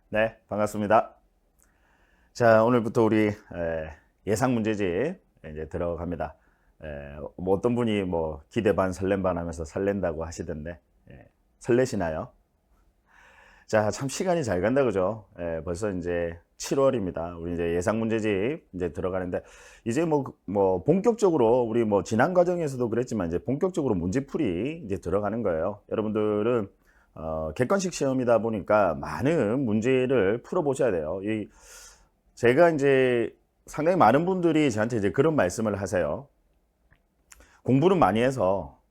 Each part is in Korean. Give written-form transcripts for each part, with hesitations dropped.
네, 반갑습니다. 자, 오늘부터 우리 예상 문제집 이제 들어갑니다. 뭐 어떤 분이 뭐 기대 반 설렘 반 하면서 설렌다고 하시던데 설레시나요? 자, 참 시간이 잘 간다 그죠? 벌써 이제 7월입니다. 우리 이제 예상 문제집 이제 들어가는데 이제 뭐 본격적으로 우리 뭐 지난 과정에서도 그랬지만 이제 본격적으로 문제풀이 이제 들어가는 거예요. 여러분들은 객관식 시험이다 보니까 많은 문제를 풀어 보셔야 돼요. 제가 이제 상당히 많은 분들이 저한테 이제 그런 말씀을 하세요. 공부는 많이 해서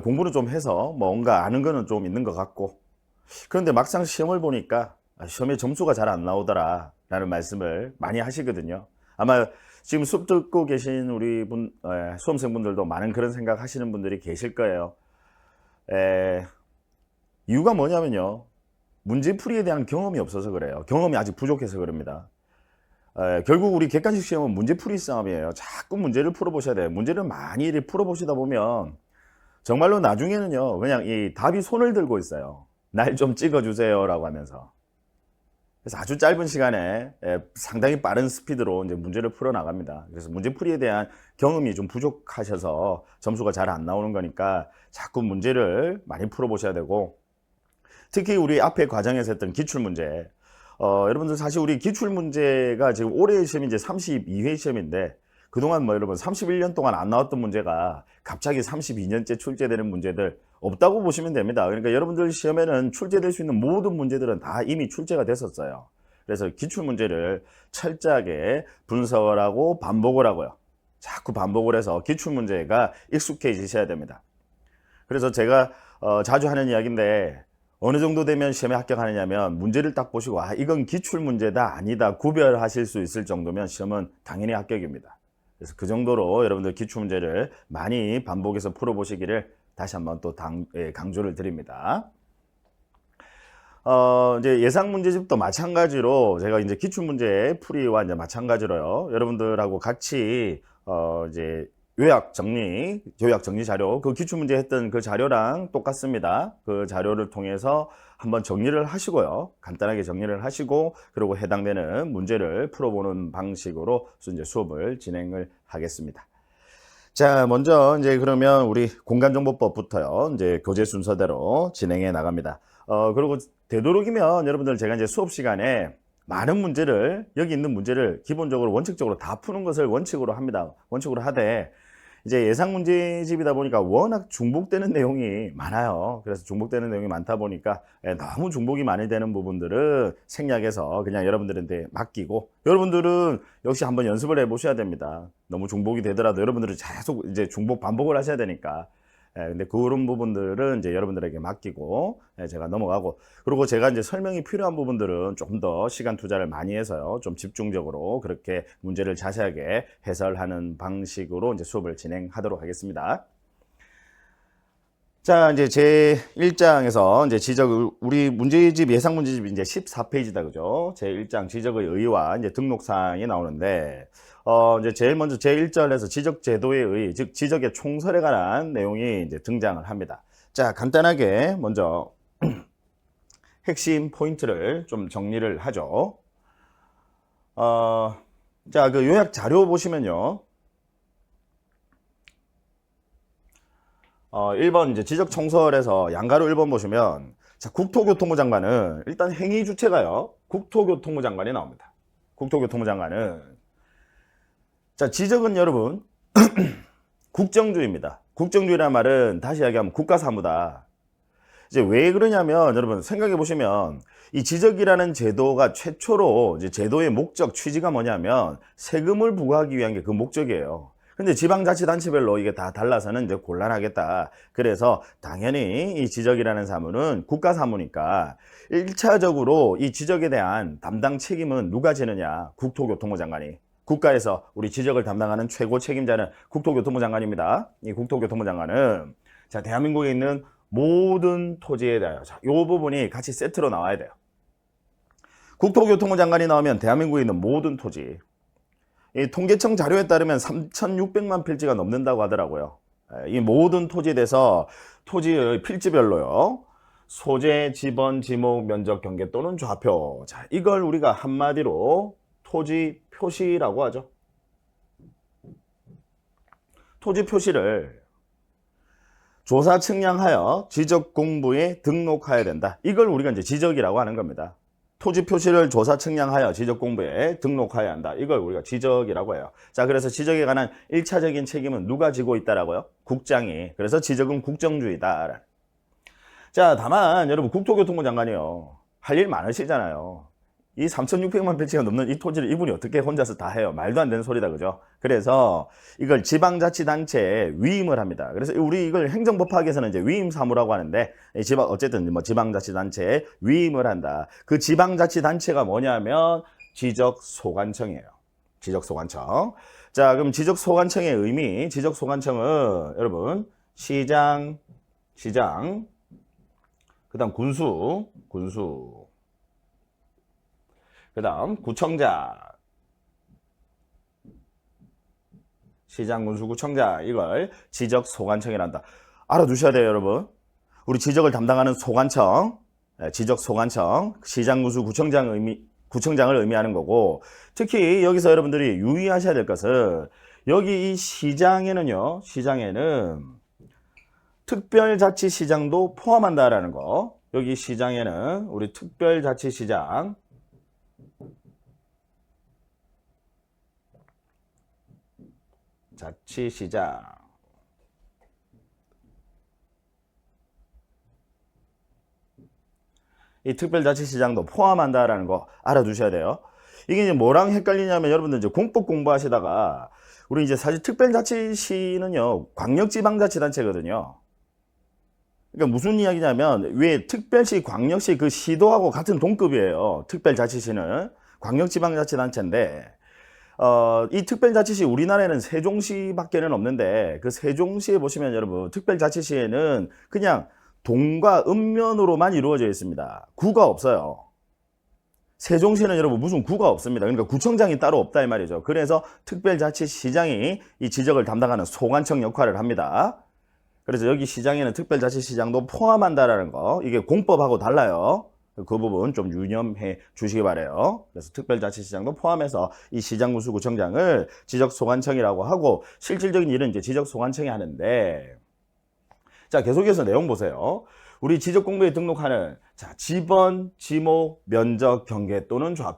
공부는 좀 해서 뭔가 아는 거는 좀 있는 것 같고 그런데 막상 시험을 보니까 시험에 점수가 잘 안 나오더라 라는 말씀을 많이 하시거든요. 아마 지금 수업 듣고 계신 우리 수험생분들도 많은 그런 생각 하시는 분들이 계실 거예요. 이유가 뭐냐면요, 문제풀이에 대한 경험이 없어서 그래요. 경험이 아직 부족해서 그럽니다. 결국 우리 객관식 시험은 문제풀이 싸움이에요. 자꾸 문제를 풀어보셔야 돼요. 문제를 많이 풀어보시다 보면 정말로 나중에는요, 그냥 이 답이 손을 들고 있어요. 날 좀 찍어주세요 라고 하면서. 그래서 아주 짧은 시간에 상당히 빠른 스피드로 이제 문제를 풀어 나갑니다. 그래서 문제풀이에 대한 경험이 좀 부족하셔서 점수가 잘 안 나오는 거니까 자꾸 문제를 많이 풀어보셔야 되고, 특히 우리 앞에 과정에서 했던 기출문제, 여러분들 사실 우리 기출문제가 지금 올해 시험이 이제 32회 시험인데 그동안 뭐 여러분 31년 동안 안 나왔던 문제가 갑자기 32년째 출제되는 문제들 없다고 보시면 됩니다. 그러니까 여러분들 시험에는 출제될 수 있는 모든 문제들은 다 이미 출제가 됐었어요. 그래서 기출문제를 철저하게 분석을 하고 반복을 하고요. 자꾸 반복을 해서 기출문제가 익숙해지셔야 됩니다. 그래서 제가 자주 하는 이야기인데, 어느 정도 되면 시험에 합격하느냐면 문제를 딱 보시고 이건 기출문제다 아니다 구별하실 수 있을 정도면 시험은 당연히 합격입니다. 그래서 그 정도로 여러분들 기출문제를 많이 반복해서 풀어보시기를 다시 한번 또 강조를 드립니다. 이제 예상 문제집도 마찬가지로 제가 이제 기출문제 풀이와 이제 마찬가지로요, 여러분들하고 같이 이제 요약 정리 자료, 그 기출문제 했던 그 자료랑 똑같습니다. 그 자료를 통해서 한번 정리를 하시고요. 간단하게 정리를 하시고, 그리고 해당되는 문제를 풀어보는 방식으로 이제 수업을 진행을 하겠습니다. 자, 먼저 이제 그러면 우리 공간정보법부터요, 이제 교재 순서대로 진행해 나갑니다. 그리고 되도록이면 여러분들 제가 이제 수업 시간에 많은 문제를, 여기 있는 문제를 기본적으로 원칙적으로 다 푸는 것을 원칙으로 합니다. 원칙으로 하되, 이제 예상 문제집이다 보니까 워낙 중복되는 내용이 많아요. 그래서 중복되는 내용이 많다 보니까 너무 중복이 많이 되는 부분들은 생략해서 그냥 여러분들한테 맡기고, 여러분들은 역시 한번 연습을 해 보셔야 됩니다. 너무 중복이 되더라도 여러분들은 계속 이제 중복 반복을 하셔야 되니까. 근데 그런 부분들은 이제 여러분들에게 맡기고 제가 넘어가고, 그리고 제가 이제 설명이 필요한 부분들은 조금 더 시간 투자를 많이 해서요, 좀 집중적으로 그렇게 문제를 자세하게 해설하는 방식으로 이제 수업을 진행하도록 하겠습니다. 자, 이제 제 1장에서 이제 우리 문제집, 예상 문제집 이제 14페이지다, 그죠? 제 1장 지적의 의의와 이제 등록사항이 나오는데, 이제 제일 먼저 제 1절에서 지적 제도의 의의, 즉 지적의 총설에 관한 내용이 이제 등장을 합니다. 자, 간단하게 먼저 핵심 포인트를 좀 정리를 하죠. 자, 그 요약 자료 보시면요, 1번 이제 지적 총설에서 양가로 1번 보시면, 자, 국토교통부 장관은 일단 행위 주체가요, 국토교통부 장관이 나옵니다. 국토교통부 장관은, 자, 지적은 여러분 국정주의입니다. 국정주의란 말은 다시 이야기하면 국가사무다. 이제 왜 그러냐면 여러분 생각해 보시면, 이 지적이라는 제도가 최초로 이제 제도의 목적 취지가 뭐냐면 세금을 부과하기 위한 게 그 목적이에요. 근데 지방자치단체별로 이게 다 달라서는 이제 곤란하겠다. 그래서 당연히 이 지적이라는 사무는 국가 사무니까 1차적으로 이 지적에 대한 담당 책임은 누가 지느냐? 국토교통부 장관이. 국가에서 우리 지적을 담당하는 최고 책임자는 국토교통부 장관입니다. 이 국토교통부 장관은, 자, 대한민국에 있는 모든 토지에 대하여, 자, 요 부분이 같이 세트로 나와야 돼요. 국토교통부 장관이 나오면 대한민국에 있는 모든 토지, 이 통계청 자료에 따르면 3,600만 필지가 넘는다고 하더라고요. 이 모든 토지에 대해서 토지의 필지별로요, 소재, 지번, 지목, 면적, 경계 또는 좌표. 자, 이걸 우리가 한마디로 토지 표시라고 하죠. 토지 표시를 조사 측량하여 지적 공부에 등록해야 된다. 이걸 우리가 이제 지적이라고 하는 겁니다. 토지 표시를 조사 측량하여 지적 공부에 등록해야 한다. 이걸 우리가 지적이라고 해요. 자, 그래서 지적에 관한 1차적인 책임은 누가 지고 있다라고요? 국장이. 그래서 지적은 국정주의다. 자, 다만 여러분 국토교통부 장관이요. 할 일 많으시잖아요. 이 3,600만 필지가 넘는 이 토지를 이분이 어떻게 혼자서 다 해요? 말도 안 되는 소리다, 그죠? 그래서 이걸 지방자치단체에 위임을 합니다. 그래서 우리 이걸 행정법학에서는 이제 위임사무라고 하는데, 어쨌든 뭐 지방자치단체에 위임을 한다. 그 지방자치단체가 뭐냐면 지적소관청이에요. 지적소관청. 자, 그럼 지적소관청의 의미, 지적소관청은 여러분 시장, 그 다음 군수, 그 다음 구청장, 시장, 군수, 구청장, 이걸 지적소관청이란다. 알아두셔야 돼요, 여러분. 우리 지적을 담당하는 소관청, 지적소관청, 시장, 군수, 구청장을 의미하는 거고, 특히 여기서 여러분들이 유의하셔야 될 것은 여기 이 시장에는 특별자치시장도 포함한다라는 거. 여기 시장에는 우리 특별자치시장, 이 특별자치시장도 포함한다라는 거 알아두셔야 돼요. 이게 이제 뭐랑 헷갈리냐면 여러분들 이제 공법 공부하시다가 우리 이제 사실 특별자치시는요 광역지방자치단체거든요. 그러니까 무슨 이야기냐면 왜 특별시, 광역시 그 시도하고 같은 동급이에요. 특별자치시는 광역지방자치단체인데 이 특별자치시 우리나라에는 세종시밖에는 없는데 그 세종시에 보시면 여러분 특별자치시에는 그냥 동과 읍면으로만 이루어져 있습니다. 구가 없어요. 세종시는 여러분 무슨 구가 없습니다. 그러니까 구청장이 따로 없다 이 말이죠. 그래서 특별자치시장이 이 지적을 담당하는 소관청 역할을 합니다. 그래서 여기 시장에는 특별자치시장도 포함한다라는 거, 이게 공법하고 달라요. 그 부분 좀 유념해 주시기 바래요. 그래서 특별자치시장도 포함해서 이 시장군수구청장을 지적소관청이라고 하고 실질적인 일은 이제 지적소관청이 하는데, 자, 계속해서 내용 보세요. 우리 지적공부에 등록하는 자, 지번, 지목, 면적, 경계 또는 좌표는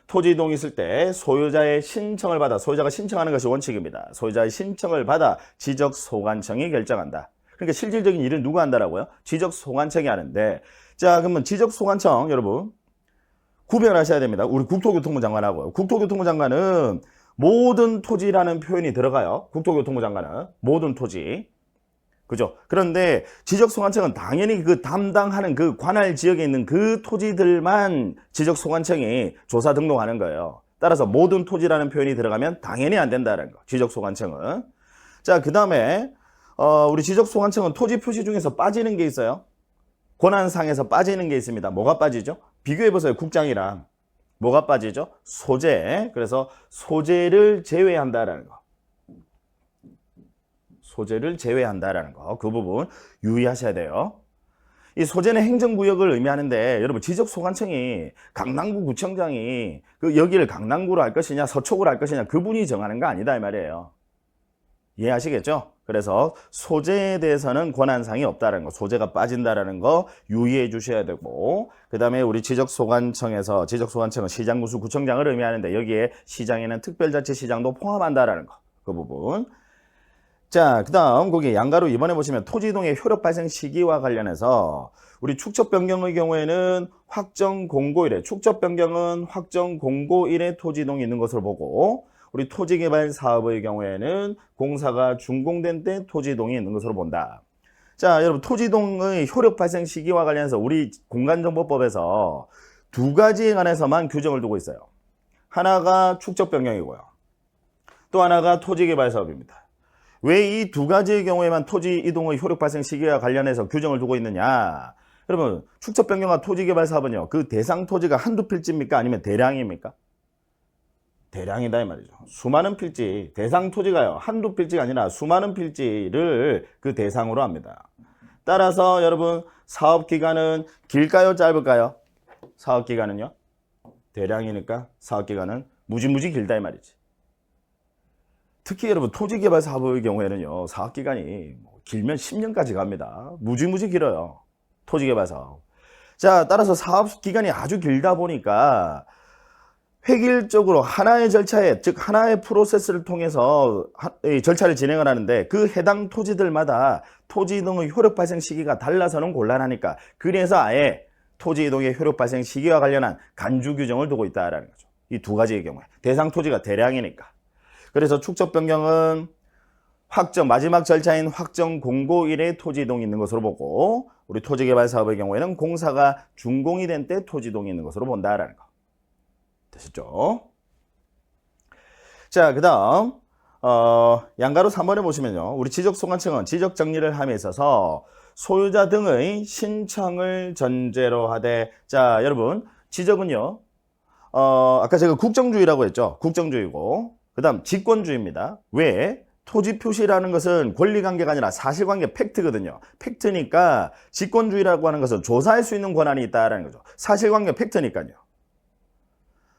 토지 이동이 있을 때 소유자의 신청을 받아, 소유자가 신청하는 것이 원칙입니다. 소유자의 신청을 받아 지적소관청이 결정한다. 그러니까 실질적인 일은 누가 한다라고요? 지적소관청이 하는데, 자, 그러면 지적소관청 여러분 구별하셔야 됩니다. 우리 국토교통부 장관하고요. 국토교통부 장관은 모든 토지라는 표현이 들어가요. 국토교통부 장관은 모든 토지. 그죠? 그런데 지적소관청은 당연히 그 담당하는 그 관할 지역에 있는 그 토지들만 지적소관청이 조사 등록하는 거예요. 따라서 모든 토지라는 표현이 들어가면 당연히 안 된다는 거. 지적소관청은. 자, 그 다음에 우리 지적소관청은 토지 표시 중에서 빠지는 게 있어요. 권한상에서 빠지는 게 있습니다. 뭐가 빠지죠? 비교해보세요. 국장이랑. 뭐가 빠지죠? 소재. 그래서 소재를 제외한다라는 거. 소재를 제외한다라는 거. 그 부분 유의하셔야 돼요. 이 소재는 행정구역을 의미하는데 여러분 지적소관청이 강남구 구청장이 그 여기를 강남구로 할 것이냐 서초구로 할 것이냐 그분이 정하는 거 아니다 이 말이에요. 이해하시겠죠? 그래서 소재에 대해서는 권한상이 없다는 거, 소재가 빠진다라는 거 유의해 주셔야 되고, 그 다음에 우리 지적소관청은 시장군수 구청장을 의미하는데 여기에 시장에는 특별자치시장도 포함한다라는 거, 그 부분. 자, 그 다음 거기 양가로 이번에 보시면 토지이동의 효력 발생 시기와 관련해서 우리 축적 변경의 경우에는 확정 공고일에, 축적 변경은 확정 공고일에 토지이동이 있는 것으로 보고, 우리 토지개발 사업의 경우에는 공사가 준공된 때 토지이동이 있는 것으로 본다. 자, 여러분 토지이동의 효력 발생 시기와 관련해서 우리 공간정보법에서 두 가지에 관해서만 규정을 두고 있어요. 하나가 축적 변경이고요. 또 하나가 토지개발 사업입니다. 왜 이 두 가지의 경우에만 토지이동의 효력 발생 시기와 관련해서 규정을 두고 있느냐? 여러분 축적 변경과 토지개발 사업은요. 그 대상 토지가 한두 필지입니까? 아니면 대량입니까? 대량이다 이 말이죠. 수많은 필지, 대상 토지가요. 한두 필지가 아니라 수많은 필지를 그 대상으로 합니다. 따라서 여러분 사업기간은 길까요? 짧을까요? 사업기간은요? 대량이니까 사업기간은 무지무지 길다 이 말이지. 특히 여러분 토지개발 사업의 경우에는요. 사업기간이 길면 10년까지 갑니다. 무지무지 길어요. 토지개발 사업. 자, 따라서 사업기간이 아주 길다 보니까 획일적으로 하나의 절차에, 즉 하나의 프로세스를 통해서 절차를 진행을 하는데 그 해당 토지들마다 토지 이동의 효력 발생 시기가 달라서는 곤란하니까 그래서 아예 토지 이동의 효력 발생 시기와 관련한 간주 규정을 두고 있다라는 거죠. 이 두 가지의 경우에 대상 토지가 대량이니까. 그래서 축적 변경은 확정, 마지막 절차인 확정 공고일에 토지 이동이 있는 것으로 보고 우리 토지개발 사업의 경우에는 공사가 준공이 된 때 토지 이동이 있는 것으로 본다라는 거. 되셨죠? 자, 그 다음 양가로 3번에 보시면요. 우리 지적소관청은 지적 정리를 함에 있어서 소유자 등의 신청을 전제로 하되, 자, 여러분 지적은요. 아까 제가 국정주의라고 했죠. 국정주의고 그 다음 직권주의입니다. 왜? 토지 표시라는 것은 권리관계가 아니라 사실관계 팩트거든요. 팩트니까 직권주의라고 하는 것은 조사할 수 있는 권한이 있다는 거죠. 사실관계 팩트니까요.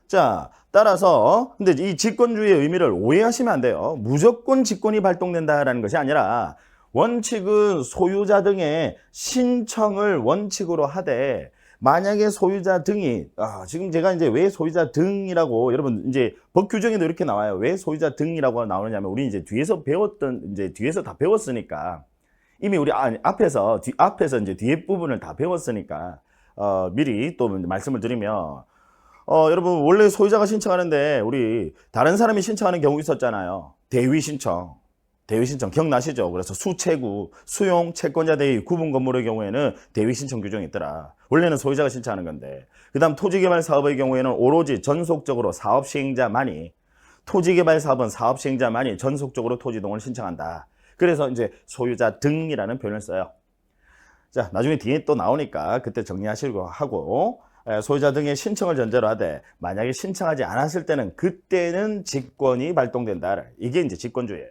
자, 따라서 근데 이 직권주의의 의미를 오해하시면 안 돼요. 무조건 직권이 발동된다라는 것이 아니라 원칙은 소유자 등의 신청을 원칙으로 하되 만약에 소유자 등이 지금 제가 이제 왜 소유자 등이라고 여러분 이제 법 규정에도 이렇게 나와요. 왜 소유자 등이라고 나오느냐면 우리 이제 뒤에서 다 배웠으니까 이미 우리 앞에서 이제 뒤에 부분을 다 배웠으니까 미리 또 말씀을 드리면 여러분 원래 소유자가 신청하는데 우리 다른 사람이 신청하는 경우 있었잖아요. 대위 신청 기억나시죠? 그래서 수채구, 수용, 채권자 대위, 구분 건물의 경우에는 대위 신청 규정이 있더라. 원래는 소유자가 신청하는 건데. 그 다음 토지개발 사업의 경우에는 오로지 전속적으로 사업 시행자만이, 토지개발 사업은 사업 시행자만이 전속적으로 토지동을 신청한다. 그래서 이제 소유자 등이라는 표현을 써요. 자, 나중에 뒤에 또 나오니까 그때 정리하시고 하고, 소유자 등의 신청을 전제로 하되 만약에 신청하지 않았을 때는 그때는 직권이 발동된다. 이게 이제 직권주의예요.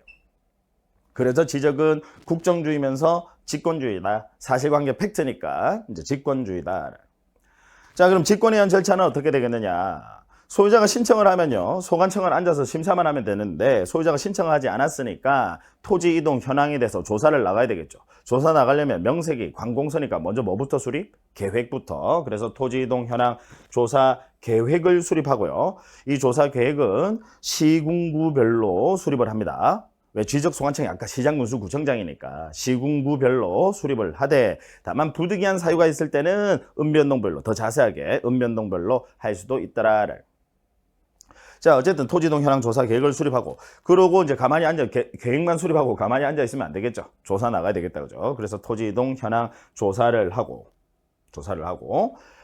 그래서 지적은 국정주의면서 직권주의다. 사실관계 팩트니까 이제 직권주의다. 자, 그럼 직권에 의한 절차는 어떻게 되겠느냐? 소유자가 신청을 하면요. 소관청을 앉아서 심사만 하면 되는데 소유자가 신청하지 않았으니까 토지 이동 현황에 대해서 조사를 나가야 되겠죠. 조사 나가려면 명색이 관공서니까 먼저 뭐부터 수립? 계획부터. 그래서 토지 이동 현황 조사 계획을 수립하고요. 이 조사 계획은 시군구별로 수립을 합니다. 왜? 지적소관청이 아까 시장군수 구청장이니까 시군구별로 수립을 하되 다만 부득이한 사유가 있을 때는 은변동별로 더 자세하게 은변동별로 할 수도 있더라. 자, 어쨌든 토지동 현황 조사 계획을 수립하고 그러고 이제 가만히 앉아 계획만 수립하고 가만히 앉아 있으면 안 되겠죠. 조사 나가야 되겠다, 그죠? 그래서 토지동 현황 조사를 하고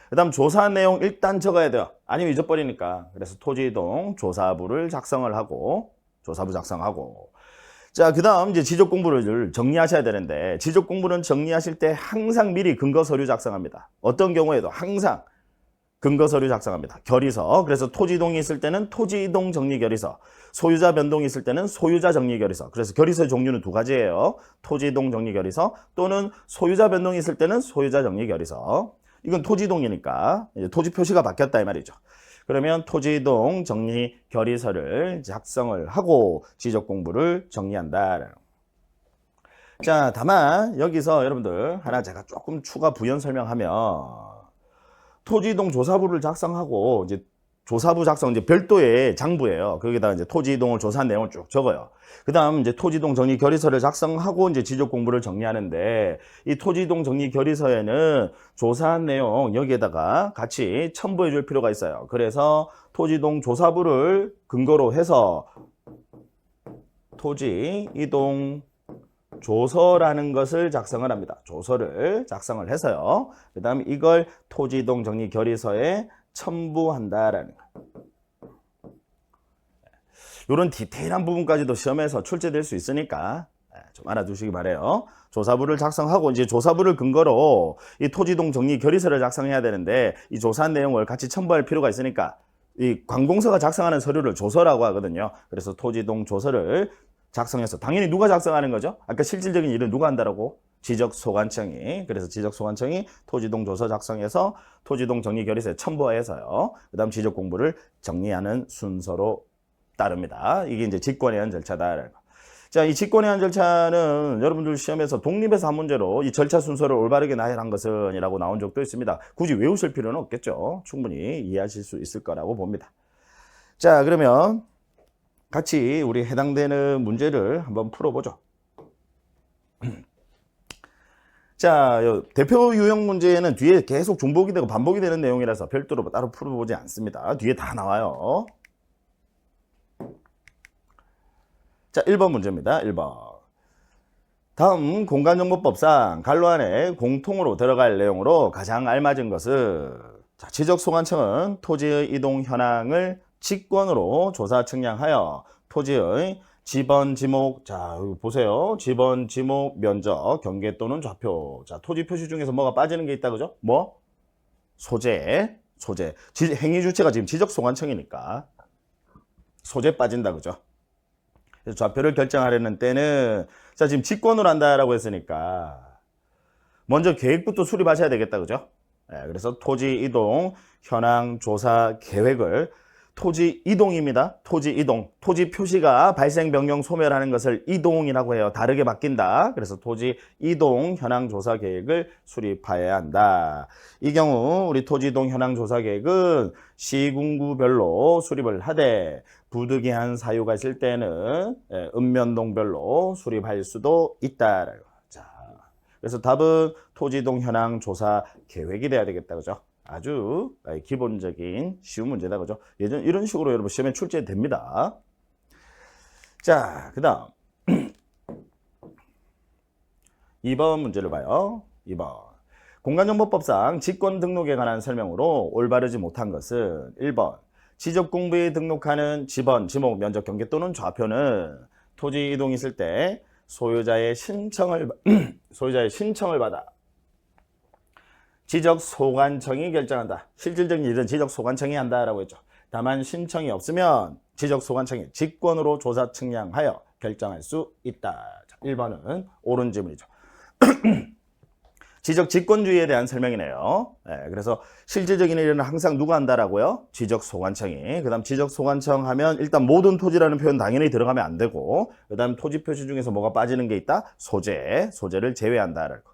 그다음 조사 내용 일단 적어야 돼요. 아니면 잊어버리니까. 그래서 토지동 조사부를 작성을 하고 조사부 작성하고 자, 그 다음 이제 지적 공부를 정리하셔야 되는데 지적 공부는 정리하실 때 항상 미리 근거 서류 작성합니다. 어떤 경우에도 항상 근거 서류 작성합니다. 결의서. 그래서 토지 이동이 있을 때는 토지 이동 정리 결의서, 소유자 변동이 있을 때는 소유자 정리 결의서. 그래서 결의서의 종류는 두 가지예요. 토지 이동 정리 결의서 또는 소유자 변동이 있을 때는 소유자 정리 결의서. 이건 토지 이동이니까 이제 토지 표시가 바뀌었다 이 말이죠. 그러면 토지이동 정리 결의서를 작성을 하고 지적 공부를 정리한다. 자, 다만 여기서 여러분들 하나 제가 조금 추가 부연 설명하면 토지이동 조사부를 작성하고 이제 조사부 작성 이제 별도의 장부예요. 거기다가 이제 토지이동을 조사한 내용을 쭉 적어요. 그다음 이제 토지이동 정리 결의서를 작성하고 이제 지적 공부를 정리하는데 이 토지이동 정리 결의서에는 조사한 내용 여기에다가 같이 첨부해 줄 필요가 있어요. 그래서 토지이동 조사부를 근거로 해서 토지이동 조서라는 것을 작성을 합니다. 조서를 작성을 해서요. 그다음 이걸 토지이동 정리 결의서에 첨부한다라는 거. 이런 디테일한 부분까지도 시험에서 출제될 수 있으니까 좀 알아두시기 바래요. 조사부를 작성하고 이제 조사부를 근거로 이 토지이동 정리 결의서를 작성해야 되는데 이 조사한 내용을 같이 첨부할 필요가 있으니까 이 관공서가 작성하는 서류를 조서라고 하거든요. 그래서 토지이동 조서를 작성해서 당연히 누가 작성하는 거죠? 아까 실질적인 일은 누가 한다라고? 지적소관청이. 그래서 지적소관청이 토지동 조서 작성해서 토지동 정리결의서에 첨부해서요. 그 다음 지적공부를 정리하는 순서로 따릅니다. 이게 이제 직권해안 절차다. 자, 이 직권해안 절차는 여러분들 시험에서 독립에서 한 문제로 이 절차 순서를 올바르게 나열한 것은 이라고 나온 적도 있습니다. 굳이 외우실 필요는 없겠죠. 충분히 이해하실 수 있을 거라고 봅니다. 자, 그러면 같이 우리 해당되는 문제를 한번 풀어보죠. 자, 대표 유형 문제는 뒤에 계속 중복이 되고 반복이 되는 내용이라서 별도로 따로 풀어보지 않습니다. 뒤에 다 나와요. 자, 1번 문제입니다. 1번. 다음 공간정보법상 간로 안에 공통으로 들어갈 내용으로 가장 알맞은 것은, 자, 지적소관청은 토지의 이동 현황을 직권으로 조사 측량하여 토지의 지번, 지목, 자, 여기 보세요. 지번, 지목, 면적, 경계 또는 좌표. 자, 토지 표시 중에서 뭐가 빠지는 게 있다, 그죠? 뭐? 소재. 행위 주체가 지금 지적소관청이니까 소재 빠진다, 그죠? 그래서 좌표를 결정하려는 때는, 자, 지금 직권으로 한다라고 했으니까 먼저 계획부터 수립하셔야 되겠다, 그죠? 네, 그래서 토지 이동 현황 조사 계획을, 토지 이동입니다. 토지 이동. 토지 표시가 발생 변경 소멸하는 것을 이동이라고 해요. 다르게 바뀐다. 그래서 토지 이동 현황 조사 계획을 수립해야 한다. 이 경우 우리 토지 이동 현황 조사 계획은 시군구별로 수립을 하되 부득이한 사유가 있을 때는 읍면동별로 수립할 수도 있다. 자, 그래서 답은 토지 이동 현황 조사 계획이 돼야 되겠다. 그죠? 아주 기본적인 쉬운 문제다, 그죠? 예전 이런 식으로 여러분 시험에 출제됩니다. 자, 그 다음 2번 문제를 봐요. 2번. 공간정보법상 직권 등록에 관한 설명으로 올바르지 못한 것은 1번. 지적공부에 등록하는 지번, 지목, 면적, 경계 또는 좌표는 토지 이동이 있을 때 소유자의 신청을 받아 지적소관청이 결정한다. 실질적인 일은 지적소관청이 한다라고 했죠. 다만 신청이 없으면 지적소관청이 직권으로 조사 측량하여 결정할 수 있다. 자, 1번은 옳은 질문이죠. 지적직권주의에 대한 설명이네요. 네, 그래서 실질적인 일은 항상 누가 한다라고요? 지적소관청이. 그 다음 지적소관청 하면 일단 모든 토지라는 표현 당연히 들어가면 안 되고, 그 다음 토지 표시 중에서 뭐가 빠지는 게 있다? 소재를 제외한다라고.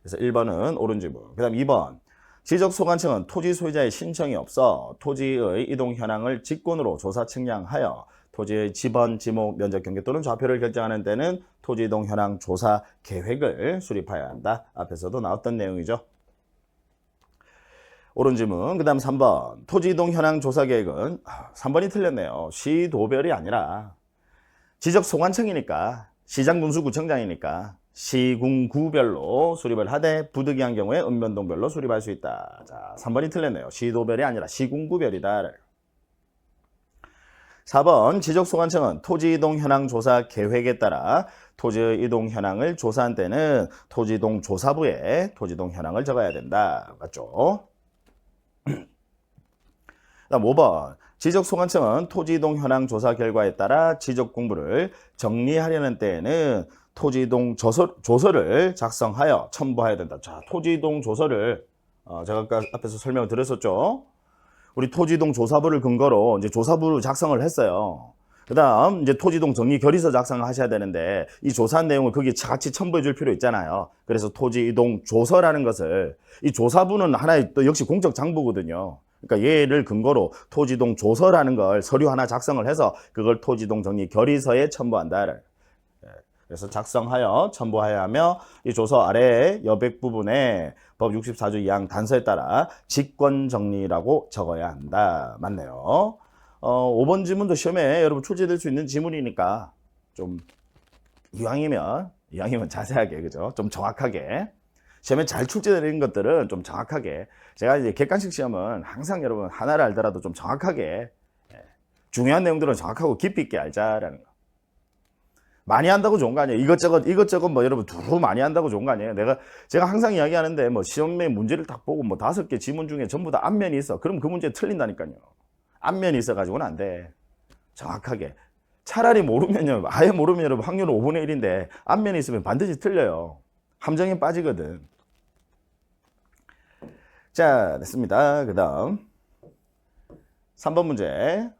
그래서 1번은 옳은 질문. 그 다음 2번. 지적소관청은 토지 소유자의 신청이 없어 토지의 이동 현황을 직권으로 조사 측량하여 토지의 지번, 지목, 면적, 경계 또는 좌표를 결정하는 데는 토지 이동 현황 조사 계획을 수립해야 한다. 앞에서도 나왔던 내용이죠. 옳은 질문. 그 다음 3번. 토지 이동 현황 조사 계획은 3번이 틀렸네요. 시도별이 아니라 지적소관청이니까 시장군수구청장이니까 시군구별로 수립을 하되 부득이한 경우에 읍면동별로 수립할 수 있다. 자, 3번이 틀렸네요. 시도별이 아니라 시군구별이다. 4번. 지적소관청은 토지 이동 현황 조사 계획에 따라 토지의 이동 현황을 조사한 때는 토지 이동 조사부에 토지 이동 현황을 적어야 된다. 맞죠? 다음 5번. 지적소관청은 토지 이동 현황 조사 결과에 따라 지적공부를 정리하려는 때에는 토지 이동 조서를 작성하여 첨부해야 된다. 자, 토지 이동 조서를 제가 아까 앞에서 설명을 드렸었죠. 우리 토지 이동 조사부를 근거로 이제 조사부를 작성을 했어요. 그 다음 이제 토지 이동 정리 결의서 작성을 하셔야 되는데 이 조사한 내용을 거기에 같이 첨부해 줄 필요 있잖아요. 그래서 토지 이동 조서라는 것을, 이 조사부는 하나의 또 역시 공적 장부거든요. 그러니까 얘를 근거로 토지 이동 조서라는 걸 서류 하나 작성을 해서 그걸 토지 이동 정리 결의서에 첨부한다. 그래서 작성하여 첨부하여야 하며 이 조서 아래 여백 부분에 법 64조 2항 단서에 따라 직권정리라고 적어야 한다. 맞네요. 5번 지문도 시험에 여러분 출제될 수 있는 지문이니까 좀 이왕이면 자세하게, 그죠? 좀 정확하게 시험에 잘 출제되는 것들은 좀 정확하게, 제가 이제 객관식 시험은 항상 여러분 하나를 알더라도 좀 정확하게, 중요한 내용들은 정확하고 깊이 있게 알자라는 거. 많이 한다고 좋은 거 아니에요. 이것저것 뭐 여러분 두루 많이 한다고 좋은 거 아니에요. 제가 항상 이야기하는데 뭐 시험에 문제를 딱 보고 뭐 5개 지문 중에 전부 다 앞면이 있어. 그럼 그 문제 틀린다니까요. 앞면이 있어가지고는 안 돼. 정확하게 차라리 모르면요. 아예 모르면 여러분 확률은 5분의 1인데 앞면에 있으면 반드시 틀려요. 함정에 빠지거든. 자, 됐습니다. 그 다음 3번 문제.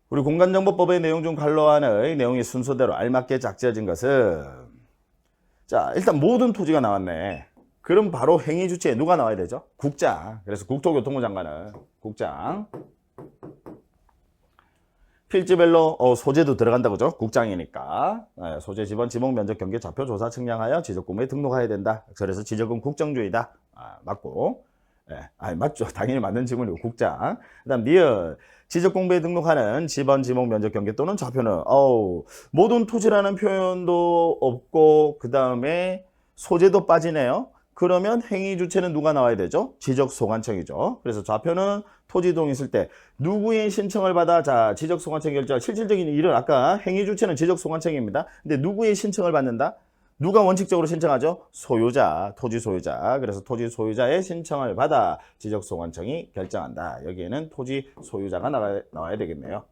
우리 공간정보법의 내용 중 관로안의 내용이 순서대로 알맞게 짝지어진 것은, 자, 일단 모든 토지가 나왔네. 그럼 바로 행위 주체에 누가 나와야 되죠? 국장. 그래서 국토교통부 장관은 국장. 필지별로 소재도 들어간다 그죠? 국장이니까. 소재, 지번, 지목, 면적, 경계, 좌표, 조사, 측량하여 지적공부에 등록해야 된다. 그래서 지적은 국정주의다. 맞고. 맞죠. 당연히 맞는 질문이고 국장. 그 다음 니은. 지적공부에 등록하는 지번, 지목, 면적, 경계 또는 좌표는 모든 토지라는 표현도 없고 그 다음에 소재도 빠지네요. 그러면 행위 주체는 누가 나와야 되죠? 지적소관청이죠. 그래서 좌표는 토지 이동이 있을 때 누구의 신청을 받아, 자, 지적소관청 결정, 실질적인 일은 아까 행위 주체는 지적소관청입니다. 근데 누구의 신청을 받는다? 누가 원칙적으로 신청하죠? 소유자, 토지 소유자. 그래서 토지 소유자의 신청을 받아 지적소관청이 결정한다. 여기에는 토지 소유자가 나와야 되겠네요.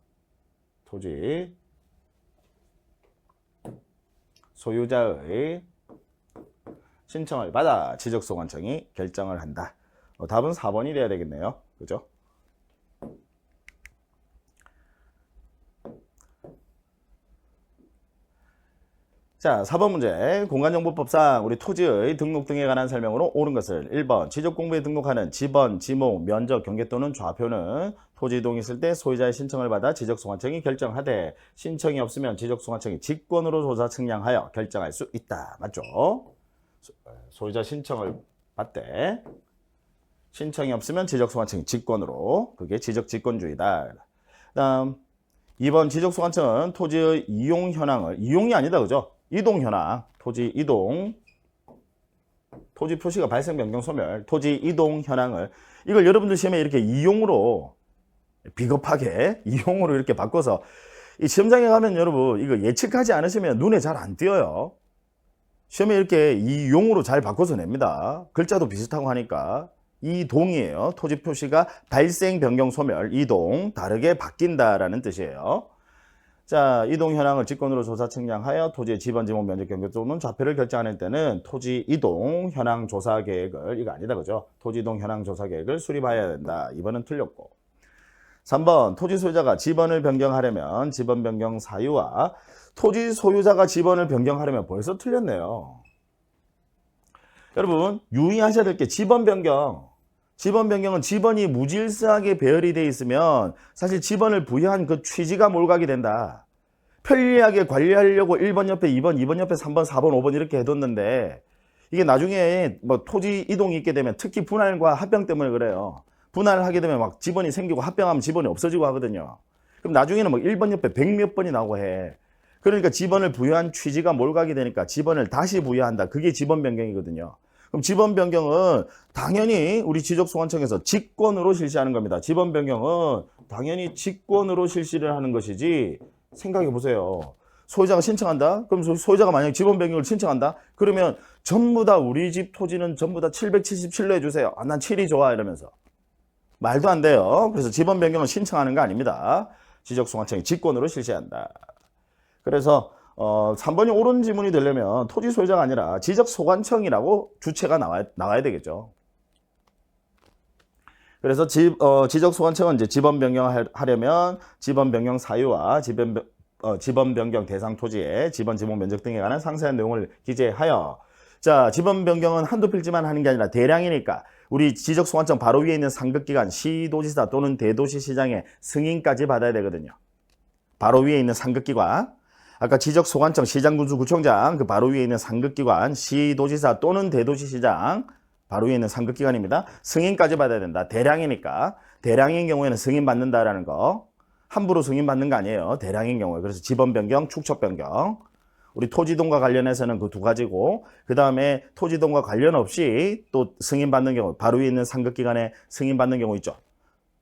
토지 소유자의 신청을 받아 지적소관청이 결정을 한다. 답은 4번이 돼야 되겠네요. 그죠? 자, 4번 문제. 공간정보법상 우리 토지의 등록 등에 관한 설명으로 옳은 것을 1번 지적공부에 등록하는 지번, 지목, 면적, 경계 또는 좌표는 토지 이동이 있을 때 소유자의 신청을 받아 지적소관청이 결정하되 신청이 없으면 지적소관청이 직권으로 조사 측량하여 결정할 수 있다. 맞죠? 소유자 신청을 받되 신청이 없으면 지적소관청이 직권으로, 그게 지적직권주의다. 다음 2번 지적소관청은 토지의 이용 현황을, 이용이 아니다 그죠? 이동 현황, 토지 이동, 토지 표시가 발생 변경 소멸, 토지 이동 현황을, 이걸 여러분들 시험에 이렇게 이용으로, 비겁하게 이용으로 이렇게 바꿔서 이 시험장에 가면 여러분 이거 예측하지 않으시면 눈에 잘 안 띄어요. 시험에 이렇게 이용으로 잘 바꿔서 냅니다. 글자도 비슷하고 하니까. 이동이에요. 토지 표시가 발생, 변경, 소멸, 이동, 다르게 바뀐다라는 뜻이에요. 자, 이동 현황을 직권으로 조사 측량하여 토지의 지번, 지목, 면적, 경계 또는 좌표를 결정하는 때는 토지 이동 현황 조사 계획을, 이거 아니다 그죠? 토지 이동 현황 조사 계획을 수립해야 된다. 2번은 틀렸고. 3번 토지 소유자가 지번을 변경하려면 지번 변경 사유와 토지 소유자가 지번을 변경하려면 벌써 틀렸네요. 여러분 유의하셔야 될 게 지번 변경은 지번이 무질서하게 배열이 돼 있으면 사실 지번을 부여한 그 취지가 몰각이 된다. 편리하게 관리하려고 1번 옆에 2번, 2번 옆에 3번, 4번, 5번 이렇게 해뒀는데 이게 나중에 뭐 토지 이동이 있게 되면 특히 분할과 합병 때문에 그래요. 분할을 하게 되면 막 지번이 생기고 합병하면 지번이 없어지고 하거든요. 그럼 나중에는 막 1번 옆에 100몇 번이 나오고 해. 그러니까 지번을 부여한 취지가 몰각이 되니까 지번을 다시 부여한다. 그게 지번 변경이거든요. 그럼 지번 변경은 당연히 우리 지적소관청에서 직권으로 실시하는 겁니다. 지번 변경은 당연히 직권으로 실시를 하는 것이지, 생각해 보세요. 소유자가 신청한다? 그럼 소유자가 만약에 지번 변경을 신청한다? 그러면 전부 다 우리 집 토지는 전부 다 777로 해주세요. 난 7이 좋아 이러면서. 말도 안 돼요. 그래서 지번 변경을 신청하는 거 아닙니다. 지적소관청이 직권으로 실시한다. 그래서 3번이 옳은 지문이 되려면 토지 소유자가 아니라 지적소관청이라고 주체가 나와야 되겠죠. 그래서 지적소관청은 이제 지번 변경을 하려면 지번 변경 사유와 지번 변경 대상 토지의 지번, 지목, 면적 등에 관한 상세한 내용을 기재하여, 자, 지번 변경은 한두 필지만 하는 게 아니라 대량이니까 우리 지적소관청 바로 위에 있는 상급기관 시도지사 또는 대도시시장의 승인까지 받아야 되거든요. 바로 위에 있는 상급기관, 아까 지적소관청, 시장군수, 구청장 그 바로 위에 있는 상급기관 시도지사 또는 대도시시장 바로 위에 있는 상급기관입니다. 승인까지 받아야 된다. 대량이니까. 대량인 경우에는 승인받는다라는 거. 함부로 승인받는 거 아니에요. 대량인 경우에. 그래서 지번 변경, 축척 변경. 우리 토지동과 관련해서는 그 두 가지고, 그 다음에 토지동과 관련 없이 또 승인받는 경우, 바로 위에 있는 상급기관에 승인받는 경우 있죠.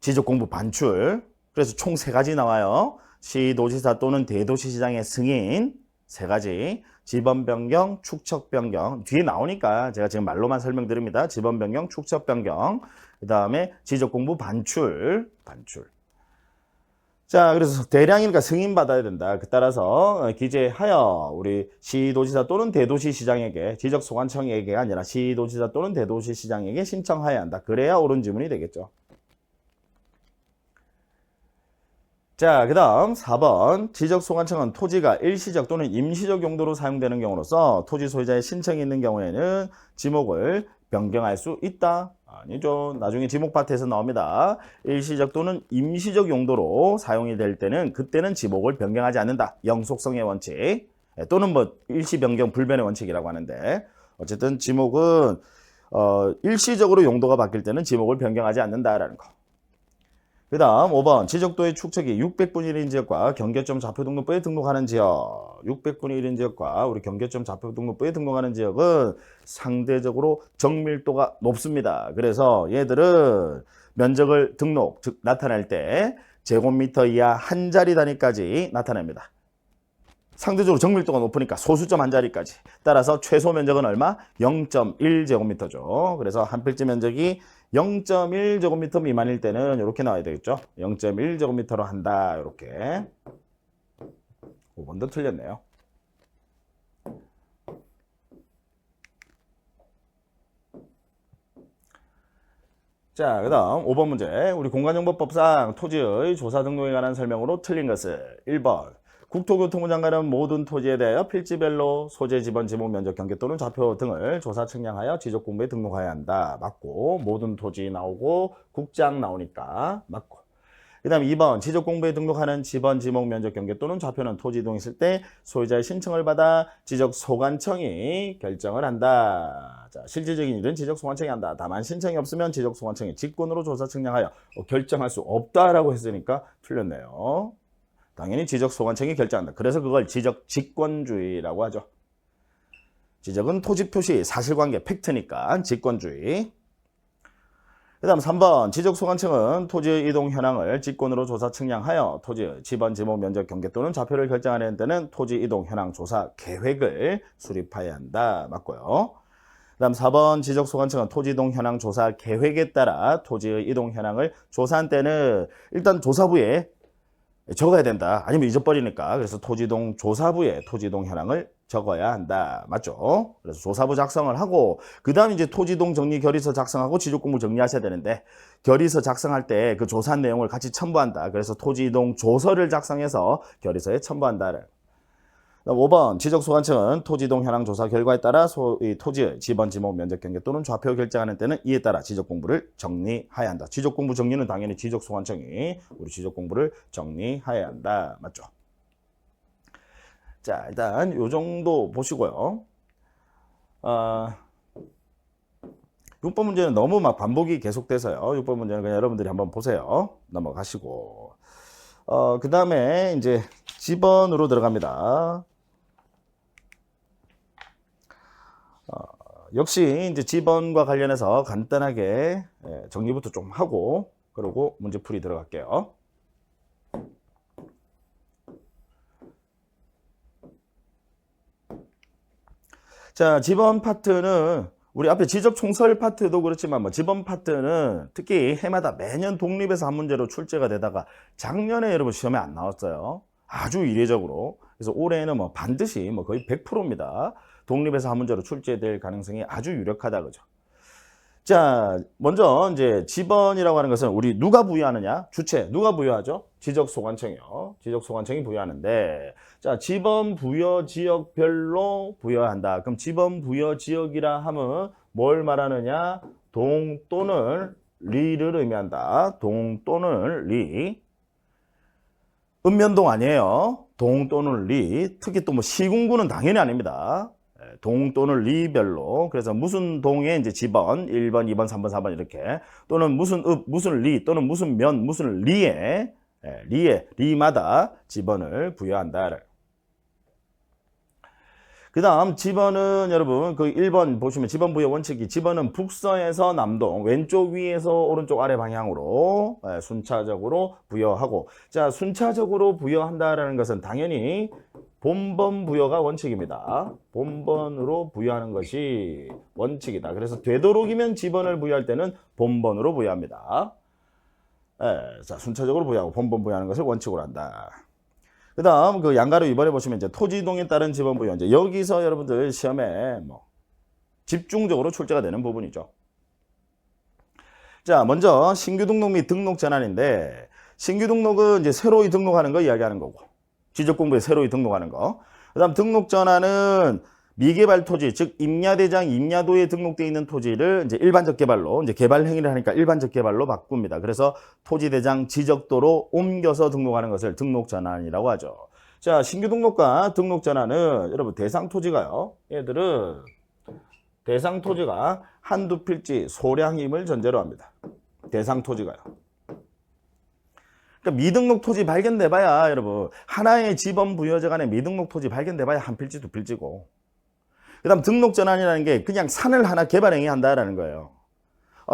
지적공부 반출. 그래서 총 3가지 나와요. 시도지사 또는 대도시시장의 승인 3가지, 지번 변경, 축척 변경. 뒤에 나오니까 제가 지금 말로만 설명드립니다. 지번 변경, 축척 변경. 그 다음에 지적공부 반출. 자, 그래서 대량이니까 승인받아야 된다. 그 따라서 기재하여 우리 시도지사 또는 대도시시장에게 지적소관청에게 아니라 시도지사 또는 대도시시장에게 신청하여야 한다. 그래야 옳은 지문이 되겠죠. 자, 그 다음 4번 지적소관청은 토지가 일시적 또는 임시적 용도로 사용되는 경우로서 토지 소유자의 신청이 있는 경우에는 지목을 변경할 수 있다. 아니죠. 나중에 지목파트에서 나옵니다. 일시적 또는 임시적 용도로 사용이 될 때는 그때는 지목을 변경하지 않는다. 영속성의 원칙 또는 뭐 일시 변경 불변의 원칙이라고 하는데 어쨌든 지목은 일시적으로 용도가 바뀔 때는 지목을 변경하지 않는다라는 거. 그 다음 5번 지적도의 축척이 600분의 1인 지역과 경계점 좌표등록부에 등록하는 지역 600분의 1인 지역과 우리 경계점 좌표등록부에 등록하는 지역은 상대적으로 정밀도가 높습니다. 그래서 얘들은 면적을 등록, 즉 나타낼 때 제곱미터 이하 한 자리 단위까지 나타냅니다. 상대적으로 정밀도가 높으니까 소수점 한 자리까지. 따라서 최소 면적은 얼마? 0.1제곱미터죠. 그래서 한 필지 면적이 0.1제곱미터 미만일 때는 이렇게 나와야 되겠죠. 0.1제곱미터로 한다. 이렇게. 5번도 틀렸네요. 자, 그 다음 5번 문제. 우리 공간정보법상 토지의 조사 등록에 관한 설명으로 틀린 것은 1번. 국토교통부 장관은 모든 토지에 대하여 필지별로 소재, 지번, 지목, 면적, 경계 또는 좌표 등을 조사 측량하여 지적공부에 등록해야 한다. 맞고 모든 토지 나오고 국장 나오니까 맞고. 그 다음 2번 지적공부에 등록하는 지번, 지목, 면적, 경계 또는 좌표는 토지 이동이 있을 때 소유자의 신청을 받아 지적소관청이 결정을 한다. 자, 실질적인 일은 지적소관청이 한다. 다만 신청이 없으면 지적소관청이 직권으로 조사 측량하여 결정할 수 없다라고 했으니까 틀렸네요. 당연히 지적소관청이 결정한다. 그래서 그걸 지적직권주의라고 하죠. 지적은 토지 표시, 사실관계, 팩트니까 직권주의. 그 다음 3번 지적소관청은 토지의 이동 현황을 직권으로 조사 측량하여 토지의 지번, 지목, 면적, 경계 또는 좌표를 결정하는 데는 토지 이동 현황 조사 계획을 수립해야 한다. 맞고요. 그 다음 4번 지적소관청은 토지 이동 현황 조사 계획에 따라 토지의 이동 현황을 조사한 때는 일단 조사부에 적어야 된다. 아니면 잊어버리니까. 그래서 토지동 조사부에 토지동 현황을 적어야 한다. 맞죠? 그래서 조사부 작성을 하고 그 다음 이제 토지동 정리 결의서 작성하고 지적공부 정리하셔야 되는데 결의서 작성할 때 그 조사한 내용을 같이 첨부한다. 그래서 토지동 조서를 작성해서 결의서에 첨부한다. 5번 지적소관청은 토지동 현황 조사 결과에 따라 토지의 지번, 지목, 면적, 경계 또는 좌표 결정하는 때는 이에 따라 지적공부를 정리해야 한다. 지적공부 정리는 당연히 지적소관청이 우리 지적공부를 정리해야 한다. 맞죠? 자, 일단 요 정도 보시고요. 6번 문제는 너무 막 반복이 계속돼서요. 6번 문제는 그냥 여러분들이 한번 보세요. 넘어가시고. 그 다음에 이제 지번으로 들어갑니다. 역시 이제 지번과 관련해서 간단하게 정리부터 좀 하고 그러고 문제풀이 들어갈게요. 자, 지번 파트는 우리 앞에 지적 총설 파트도 그렇지만 뭐 지번 파트는 특히 해마다 매년 독립에서 한 문제로 출제가 되다가 작년에 여러분 시험에 안 나왔어요. 아주 이례적으로. 그래서 올해는 뭐 반드시 뭐 거의 100%입니다. 독립에서 한 문제로 출제될 가능성이 아주 유력하다 그죠. 자, 먼저 이제 지번이라고 하는 것은 우리 누가 부여하느냐? 주체 누가 부여하죠? 지적소관청이요. 지적소관청이 부여하는데 자, 지번 부여 지역별로 부여한다. 그럼 지번 부여 지역이라 하면 뭘 말하느냐? 동 또는 리를 의미한다. 동 또는 리. 읍면동 아니에요. 동 또는 리. 특히 또 뭐 시군구는 당연히 아닙니다. 동 또는 리별로. 그래서 무슨 동에 이제 지번 1번, 2번, 3번, 4번 이렇게 또는 무슨 읍, 무슨 리 또는 무슨 면, 무슨 리에 리마다 지번을 부여한다. 그 다음 지번은 여러분 그 1번 보시면 지번 부여 원칙이 지번은 북서에서 남동 왼쪽 위에서 오른쪽 아래 방향으로 순차적으로 부여하고 자 순차적으로 부여한다라는 것은 당연히 본번 부여가 원칙입니다. 본번으로 부여하는 것이 원칙이다. 그래서 되도록이면 지번을 부여할 때는 본번으로 부여합니다. 자, 순차적으로 부여하고 본번 부여하는 것을 원칙으로 한다. 그 다음 그 양가로 2번에 보시면 이제 토지 이동에 따른 지번 부여. 이제 여기서 여러분들 시험에 뭐 집중적으로 출제가 되는 부분이죠. 자, 먼저 신규 등록 및 등록 전환인데, 신규 등록은 이제 새로이 등록하는 거 이야기하는 거고, 지적 공부에 새로이 등록하는 거. 그 다음 등록 전환은 미개발 토지, 즉 임야대장, 임야도에 등록되어 있는 토지를 이제 일반적 개발로, 이제 개발 행위를 하니까 일반적 개발로 바꿉니다. 그래서 토지대장 지적도로 옮겨서 등록하는 것을 등록 전환이라고 하죠. 자, 신규 등록과 등록 전환은 여러분 대상 토지가요. 얘들은 대상 토지가 한두 필지 소량임을 전제로 합니다. 대상 토지가요. 그러니까 미등록 토지 발견돼봐야 여러분 하나의 지번 부여자 간의 미등록 토지 발견돼봐야 한 필지 두 필지고, 그 다음 등록 전환이라는 게 그냥 산을 하나 개발 행위한다라는 거예요.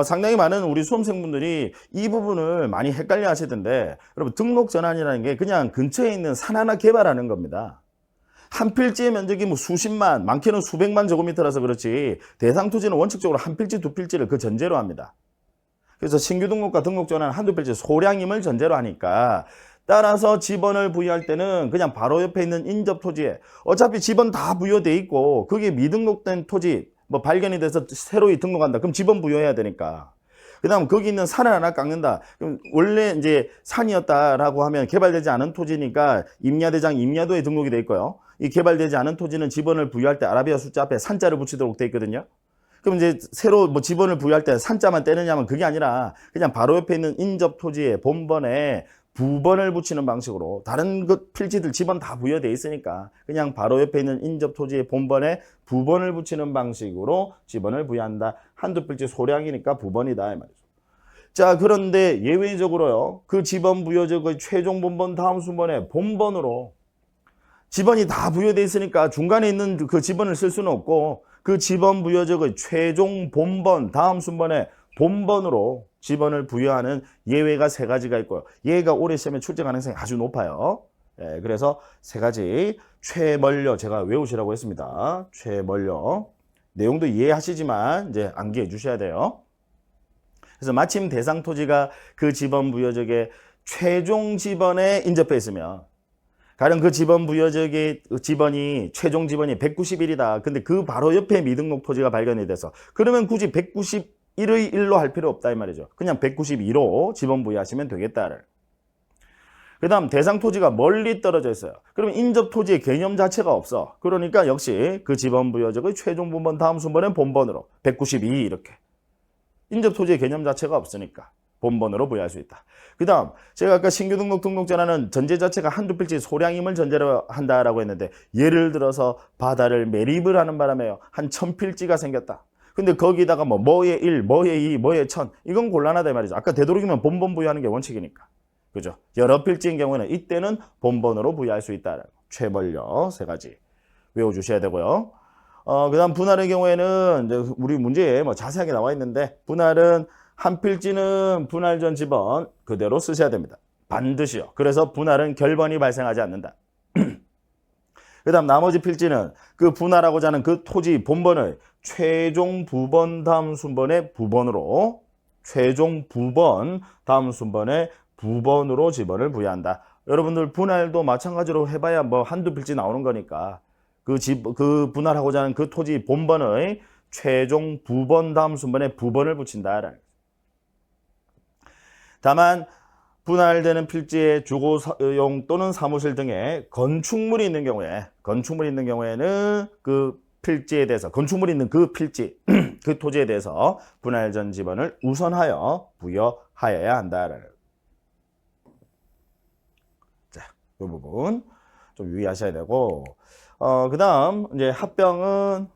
상당히 많은 우리 수험생분들이 이 부분을 많이 헷갈려 하시던데, 여러분 등록 전환이라는 게 그냥 근처에 있는 산 하나 개발하는 겁니다. 한 필지의 면적이 뭐 수십만, 많게는 수백만 제곱미터라서 그렇지 대상 토지는 원칙적으로 한 필지 두 필지를 그 전제로 합니다. 그래서 신규 등록과 등록 전환은 한두 필지 소량임을 전제로 하니까, 따라서 지번을 부여할 때는 그냥 바로 옆에 있는 인접 토지에 어차피 지번 다 부여돼 있고 그게 미등록된 토지 뭐 발견이 돼서 새로이 등록한다. 그럼 지번 부여해야 되니까. 그 다음 거기 있는 산을 하나 깎는다. 그럼 원래 이제 산이었다라고 하면 개발되지 않은 토지니까 임야대장, 임야도에 등록이 돼 있고요. 이 개발되지 않은 토지는 지번을 부여할 때 아라비아 숫자 앞에 산자를 붙이도록 돼 있거든요. 그럼 이제 새로 뭐 지번을 부여할 때 산자만 떼느냐면 그게 아니라 그냥 바로 옆에 있는 인접 토지의 본번에 부번을 붙이는 방식으로, 다른 것 필지들 지번 다 부여돼 있으니까 그냥 바로 옆에 있는 인접 토지의 본번에 부번을 붙이는 방식으로 지번을 부여한다. 한두 필지 소량이니까 부번이다 이 말이죠. 자, 그런데 예외적으로요, 그 지번 부여적의 최종 본번 다음 순번에 본번으로 지번이 다 부여돼 있으니까 중간에 있는 그 지번을 쓸 수는 없고, 그 지번 부여적의 최종 본번 다음 순번에 본번으로 지번을 부여하는 예외가 세 가지가 있고요. 얘가 올해 시험에 출제 가능성이 아주 높아요. 그래서 세 가지 최멀려 제가 외우시라고 했습니다. 최멀려 내용도 이해하시지만 이제 암기해 주셔야 돼요. 그래서 마침 대상 토지가 그 지번 부여적의 최종 지번에 인접해 있으면, 가령 그 지번 부여적의 지번이 최종 지번이 191이다. 근데 그 바로 옆에 미등록 토지가 발견이 돼서, 그러면 굳이 191의 1로 할 필요 없다 이 말이죠. 그냥 192로 지번 부여하시면 되겠다를. 그 다음 대상 토지가 멀리 떨어져 있어요. 그러면 인접 토지의 개념 자체가 없어. 그러니까 역시 그 지번 부여적의 최종 본번 다음 순번엔 본번으로 192 이렇게. 인접 토지의 개념 자체가 없으니까 본번으로 부여할 수 있다. 그 다음 제가 아까 신규 등록 등록 전환은 전제 자체가 한두 필지 소량임을 전제로 한다라고 했는데, 예를 들어서 바다를 매립을 하는 바람에요 한 1000필지가 생겼다. 근데 거기다가 뭐의 1, 뭐의 2, 뭐의 1000, 이건 곤란하다 말이죠. 아까 되도록이면 본번 부여하는 게 원칙이니까. 그죠? 여러 필지인 경우에는 이때는 본번으로 부여할 수 있다. 최멀려 세 가지 외워주셔야 되고요. 그 다음 분할의 경우에는 이제 우리 문제에 뭐 자세하게 나와 있는데, 분할은 한 필지는 분할 전 지번 그대로 쓰셔야 됩니다. 반드시요. 그래서 분할은 결번이 발생하지 않는다. 그 다음 나머지 필지는 그 분할하고자 하는 그 토지 본번을 최종 부번 다음 순번의 부번으로, 최종 부번 다음 순번의 부번으로 지번을 부여한다. 여러분들 분할도 마찬가지로 해봐야 뭐 한두 필지 나오는 거니까 그 분할하고자 하는 그 토지 본번의 최종 부번 다음 순번에 부번을 붙인다. 다만 분할되는 필지에 주거용 또는 사무실 등의 건축물이 있는 경우에는 그 필지에 대해서, 건축물이 있는 그 필지, 그 토지에 대해서 분할 전 지번을 우선하여 부여하여야 한다. 자, 이 부분 좀 유의하셔야 되고, 그 다음 이제 합병은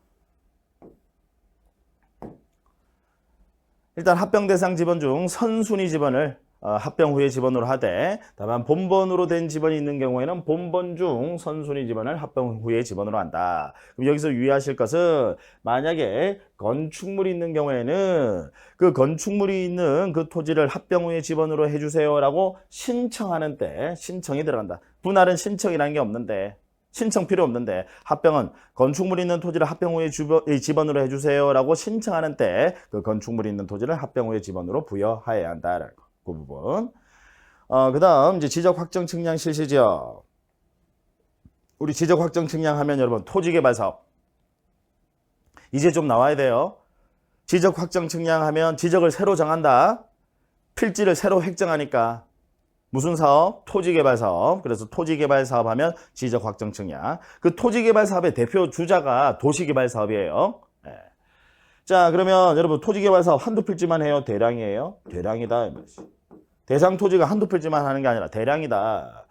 일단 합병 대상 지번 중 선순위 지번을 합병 후에 지번으로 하되, 다만 본번으로 된 지번이 있는 경우에는 본번 중 선순위 지번을 합병 후에 지번으로 한다. 그럼 여기서 유의하실 것은, 만약에 건축물이 있는 경우에는 그 건축물이 있는 그 토지를 합병 후에 지번으로 해주세요라고 신청하는 때 신청이 들어간다. 분할은 신청이라는 게 없는데, 신청 필요 없는데, 합병은 건축물이 있는 토지를 합병 후에 지번으로 해주세요라고 신청하는 때 그 건축물이 있는 토지를 합병 후에 지번으로 부여하여야 한다라는 거. 그 부분. 그 다음 이제 지적 확정 측량 실시 지역. 우리 지적 확정 측량 하면 여러분 토지 개발 사업. 이제 좀 나와야 돼요. 지적 확정 측량 하면 지적을 새로 정한다. 필지를 새로 획정하니까 무슨 사업? 토지 개발 사업. 그래서 토지 개발 사업 하면 지적 확정 측량. 그 토지 개발 사업의 대표 주자가 도시 개발 사업이에요. 네. 자, 그러면 여러분 토지 개발 사업 한두 필지만 해요? 대량이에요? 대량이다. 대상 토지가 한두 필지만 하는 게 아니라 대량이다.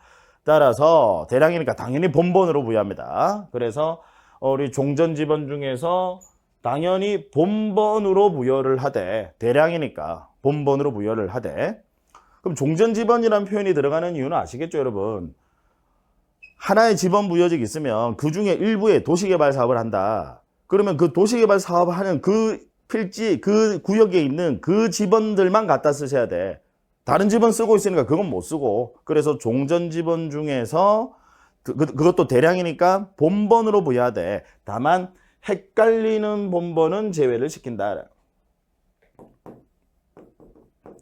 따라서 대량이니까 당연히 본본으로 부여합니다. 그래서 우리 종전지번 중에서 당연히 본본으로 부여를 하되, 대량이니까 본본으로 부여를 하되, 그럼 종전지번이라는 표현이 들어가는 이유는 아시겠죠, 여러분? 하나의 지번 부여직이 있으면 그 중에 일부에 도시개발 사업을 한다. 그러면 그 도시개발 사업을 하는 그 필지, 그 구역에 있는 그 지번들만 갖다 쓰셔야 돼. 다른 지번 쓰고 있으니까 그건 못 쓰고. 그래서 종전지번 중에서 그것도 대량이니까 본번으로 부여하되, 다만 헷갈리는 본번은 제외를 시킨다.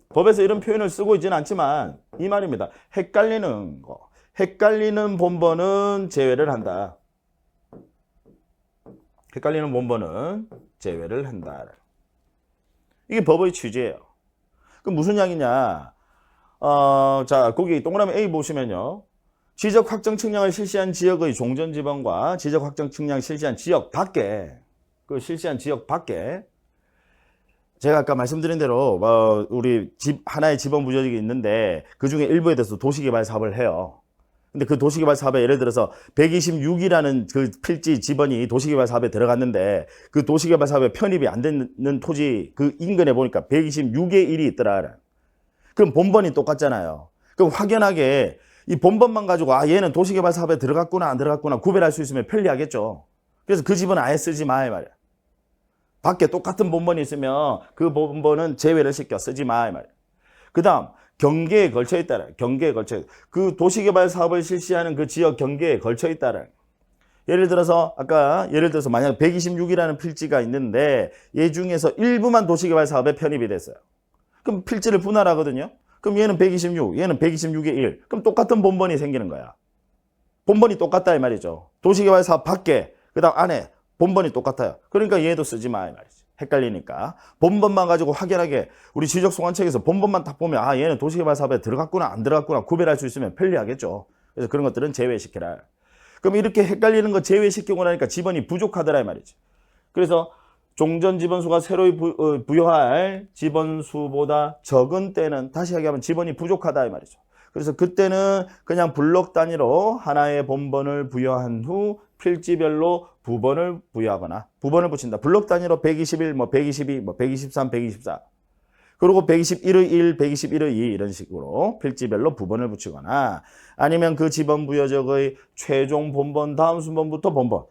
법에서 이런 표현을 쓰고 있지는 않지만 이 말입니다. 헷갈리는 거, 헷갈리는 본번은 제외를 한다. 헷갈리는 본번은 제외를 한다. 이게 법의 취지예요. 그럼 무슨 이야기냐? 자, 거기 동그라미 A 보시면요. 지적 확정 측량을 실시한 지역의 종전지번과 지적 확정 측량 실시한 지역 밖에, 그 실시한 지역 밖에, 제가 아까 말씀드린 대로 우리 하나의 지번 부여직이 있는데 그 중에 일부에 대해서 도시개발 사업을 해요. 근데 그 도시개발 사업에 예를 들어서 126이라는 그 필지 지번이 도시개발 사업에 들어갔는데 그 도시개발 사업에 편입이 안 되는 토지 그 인근에 보니까 126의 1이 있더라. 그럼 본번이 똑같잖아요. 그럼 확연하게 이 본번만 가지고 얘는 도시개발 사업에 들어갔구나 안 들어갔구나 구별할 수 있으면 편리하겠죠. 그래서 그 집은 아예 쓰지 마 이 말이야. 밖에 똑같은 본번이 있으면 그 본번은 제외를 시켜 쓰지 마 이 말이야. 그 다음 경계에 걸쳐 있다라. 경계에 걸쳐 있다. 그 도시개발 사업을 실시하는 그 지역 경계에 걸쳐 있다라. 예를 들어서 만약 126이라는 필지가 있는데 얘 중에서 일부만 도시개발 사업에 편입이 됐어요. 그럼 필지를 분할하거든요. 그럼 얘는 126, 얘는 126의 1. 그럼 똑같은 본번이 생기는 거야. 본번이 똑같다 이 말이죠. 도시개발 사업 밖에, 그 다음 안에 본번이 똑같아요. 그러니까 얘도 쓰지 마 이 말이지. 헷갈리니까. 본번만 가지고 확연하게 우리 지적소관책에서 본번만 딱 보면 얘는 도시개발 사업에 들어갔구나 안 들어갔구나 구별할 수 있으면 편리하겠죠. 그래서 그런 것들은 제외시켜라. 그럼 이렇게 헷갈리는 거 제외시키고 나니까 지번이 부족하더라 이 말이지. 그래서 종전 지번수가 새로이 부여할 지번수보다 적은 때는 다시 얘기하면 지번이 부족하다 이 말이죠. 그래서 그때는 그냥 블록 단위로 하나의 본번을 부여한 후 필지별로 부번을 부여하거나 부번을 붙인다. 블록 단위로 121, 122, 123, 124 그리고 121의 1, 121의 2 이런 식으로 필지별로 부번을 붙이거나 아니면 그 지번 부여적의 최종 본번 다음 순번부터 본번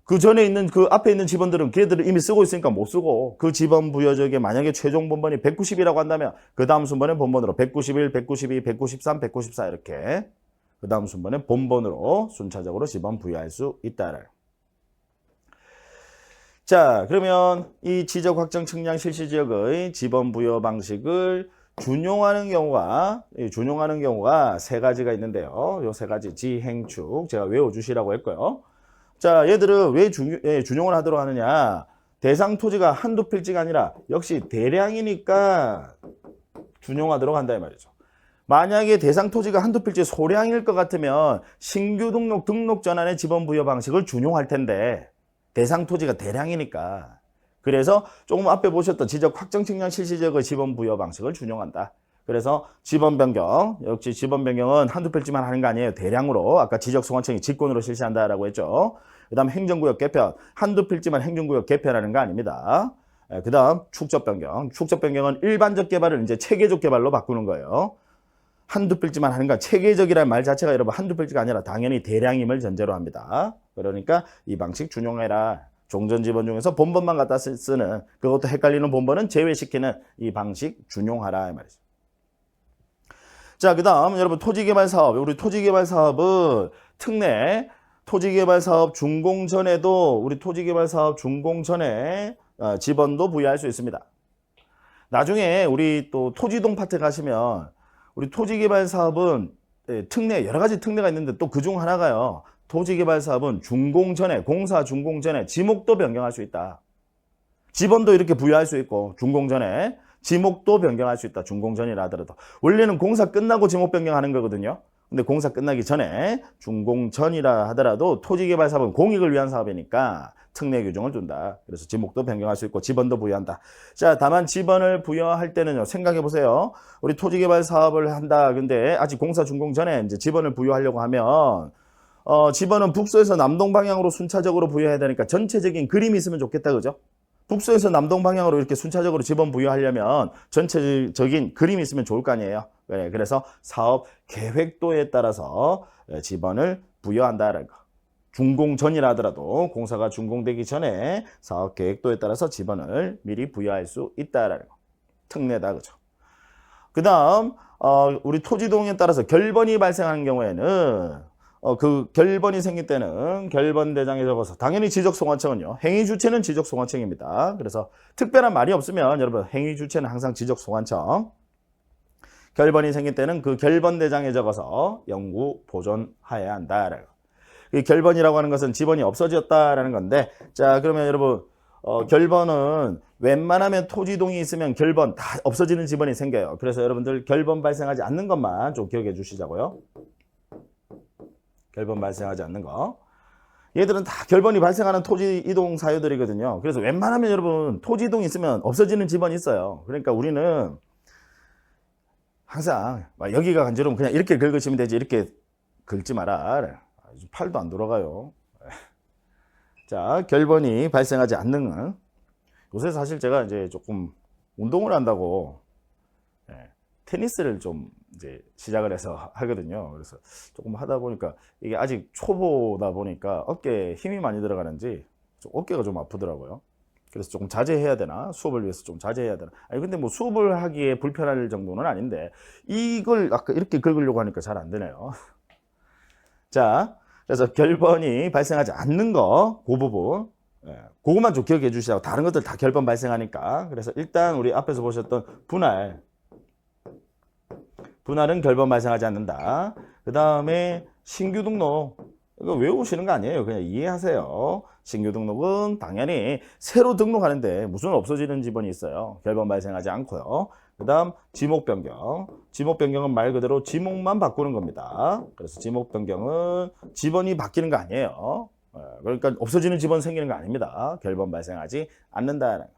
그 전에 있는 그 앞에 있는 지번들은 걔들을 이미 쓰고 있으니까 못 쓰고 그 지번 부여적에 만약에 최종 본번이 190이라고 한다면 그 다음 순번에 본번으로 191, 192, 193, 194 이렇게 그 다음 순번에 본번으로 순차적으로 지번 부여할 수 있다. 자, 그러면 이 지적 확정 측량 실시 지역의 지번 부여 방식을 준용하는 경우가 세 가지가 있는데요. 요 세 가지 지행축 제가 외워주시라고 했고요. 자, 얘들은 왜 준용을 하도록 하느냐? 대상 토지가 한두 필지가 아니라 역시 대량이니까 준용하도록 한다 이 말이죠. 만약에 대상 토지가 한두 필지 소량일 것 같으면 신규 등록 전환의 지번 부여 방식을 준용할 텐데 대상 토지가 대량이니까 그래서 조금 앞에 보셨던 지적 확정 측량 실시 지역의 지번 부여 방식을 준용한다. 그래서 지번 변경, 역시 지번 변경은 한두 필지만 하는 거 아니에요. 대량으로 아까 지적소관청이 직권으로 실시한다라고 했죠. 그 다음 행정구역 개편, 한두 필지만 행정구역 개편하는 거 아닙니다. 그 다음 축적 변경, 축적 변경은 일반적 개발을 이제 체계적 개발로 바꾸는 거예요. 한두 필지만 하는 거, 체계적이라는 말 자체가 여러분 한두 필지가 아니라 당연히 대량임을 전제로 합니다. 그러니까 이 방식 준용해라. 종전지번 중에서 본번만 갖다 쓰는 그것도 헷갈리는 본번은 제외시키는 이 방식 준용하라 이 말이죠. 자, 그 다음 여러분 토지개발 사업, 우리 토지개발 사업은 특례 토지개발 사업 준공 전에도 우리 토지개발 사업 준공 전에 지번도 부여할 수 있습니다. 나중에 우리 또 토지동 파트 가시면 우리 토지개발 사업은 특례, 여러 가지 특례가 있는데 또 그중 하나가요. 토지개발 사업은 준공 전에, 공사 준공 전에 지목도 변경할 수 있다. 지번도 이렇게 부여할 수 있고, 준공 전에 지목도 변경할 수 있다. 준공 전이라 하더라도. 원래는 공사 끝나고 지목 변경하는 거거든요. 근데 공사 끝나기 전에 준공 전이라 하더라도 토지개발 사업은 공익을 위한 사업이니까 특례 규정을 둔다. 그래서 지목도 변경할 수 있고 지번도 부여한다. 자, 다만 지번을 부여할 때는요. 생각해 보세요. 우리 토지개발 사업을 한다. 근데 아직 공사 준공 전에 이제 지번을 부여하려고 하면 지번은 북서에서 남동 방향으로 순차적으로 부여해야 되니까 전체적인 그림이 있으면 좋겠다. 그죠? 북서에서 남동 방향으로 이렇게 순차적으로 지번 부여하려면 전체적인 그림이 있으면 좋을 거 아니에요. 네, 그래서 사업 계획도에 따라서 지번을 부여한다라는 거. 준공 전이라 하더라도 공사가 준공되기 전에 사업 계획도에 따라서 지번을 미리 부여할 수 있다라는 거. 특례다. 그죠? 그 다음 우리 토지동에 따라서 결번이 발생하는 경우에는 그 결번이 생길 때는 결번대장에 적어서 당연히 지적소관청은요. 행위주체는 지적소관청입니다. 그래서 특별한 말이 없으면 여러분 행위주체는 항상 지적소관청. 결번이 생길 때는 그 결번대장에 적어서 영구 보존해야 한다. 이 결번이라고 하는 것은 지번이 없어졌다라는 건데 자 그러면 여러분 결번은 웬만하면 토지동이 있으면 결번 다 없어지는 지번이 생겨요. 그래서 여러분들 결번 발생하지 않는 것만 좀 기억해 주시자고요. 결번 발생하지 않는 거. 얘들은 다 결번이 발생하는 토지 이동 사유들이거든요. 그래서 웬만하면 여러분 토지 이동이 있으면 없어지는 지번이 있어요. 그러니까 우리는 항상 여기가 간지러우면 그냥 이렇게 긁으시면 되지 이렇게 긁지 마라. 팔도 안 돌아가요. 자, 결번이 발생하지 않는 건 요새 사실 제가 이제 조금 운동을 한다고 테니스를 좀 이제 시작을 해서 하거든요. 그래서 조금 하다 보니까 이게 아직 초보다 보니까 어깨에 힘이 많이 들어가는지 어깨가 좀 아프더라고요. 그래서 조금 자제해야 되나? 수업을 위해서 좀 자제해야 되나? 아니 근데 뭐 수업을 하기에 불편할 정도는 아닌데 이걸 아까 이렇게 긁으려고 하니까 잘 안 되네요. 자, 그래서 결번이 발생하지 않는 거, 그 부분 그것만 좀 기억해 주시라고. 다른 것들 다 결번 발생하니까. 그래서 일단 우리 앞에서 보셨던 분할은 결번 발생하지 않는다. 그 다음에 신규 등록 이거 외우시는 거 아니에요. 그냥 이해하세요. 신규 등록은 당연히 새로 등록하는데 무슨 없어지는 지번이 있어요. 결번 발생하지 않고요. 그 다음 지목 변경. 지목 변경은 말 그대로 지목만 바꾸는 겁니다. 그래서 지목 변경은 지번이 바뀌는 거 아니에요. 그러니까 없어지는 지번 생기는 거 아닙니다. 결번 발생하지 않는다는 거.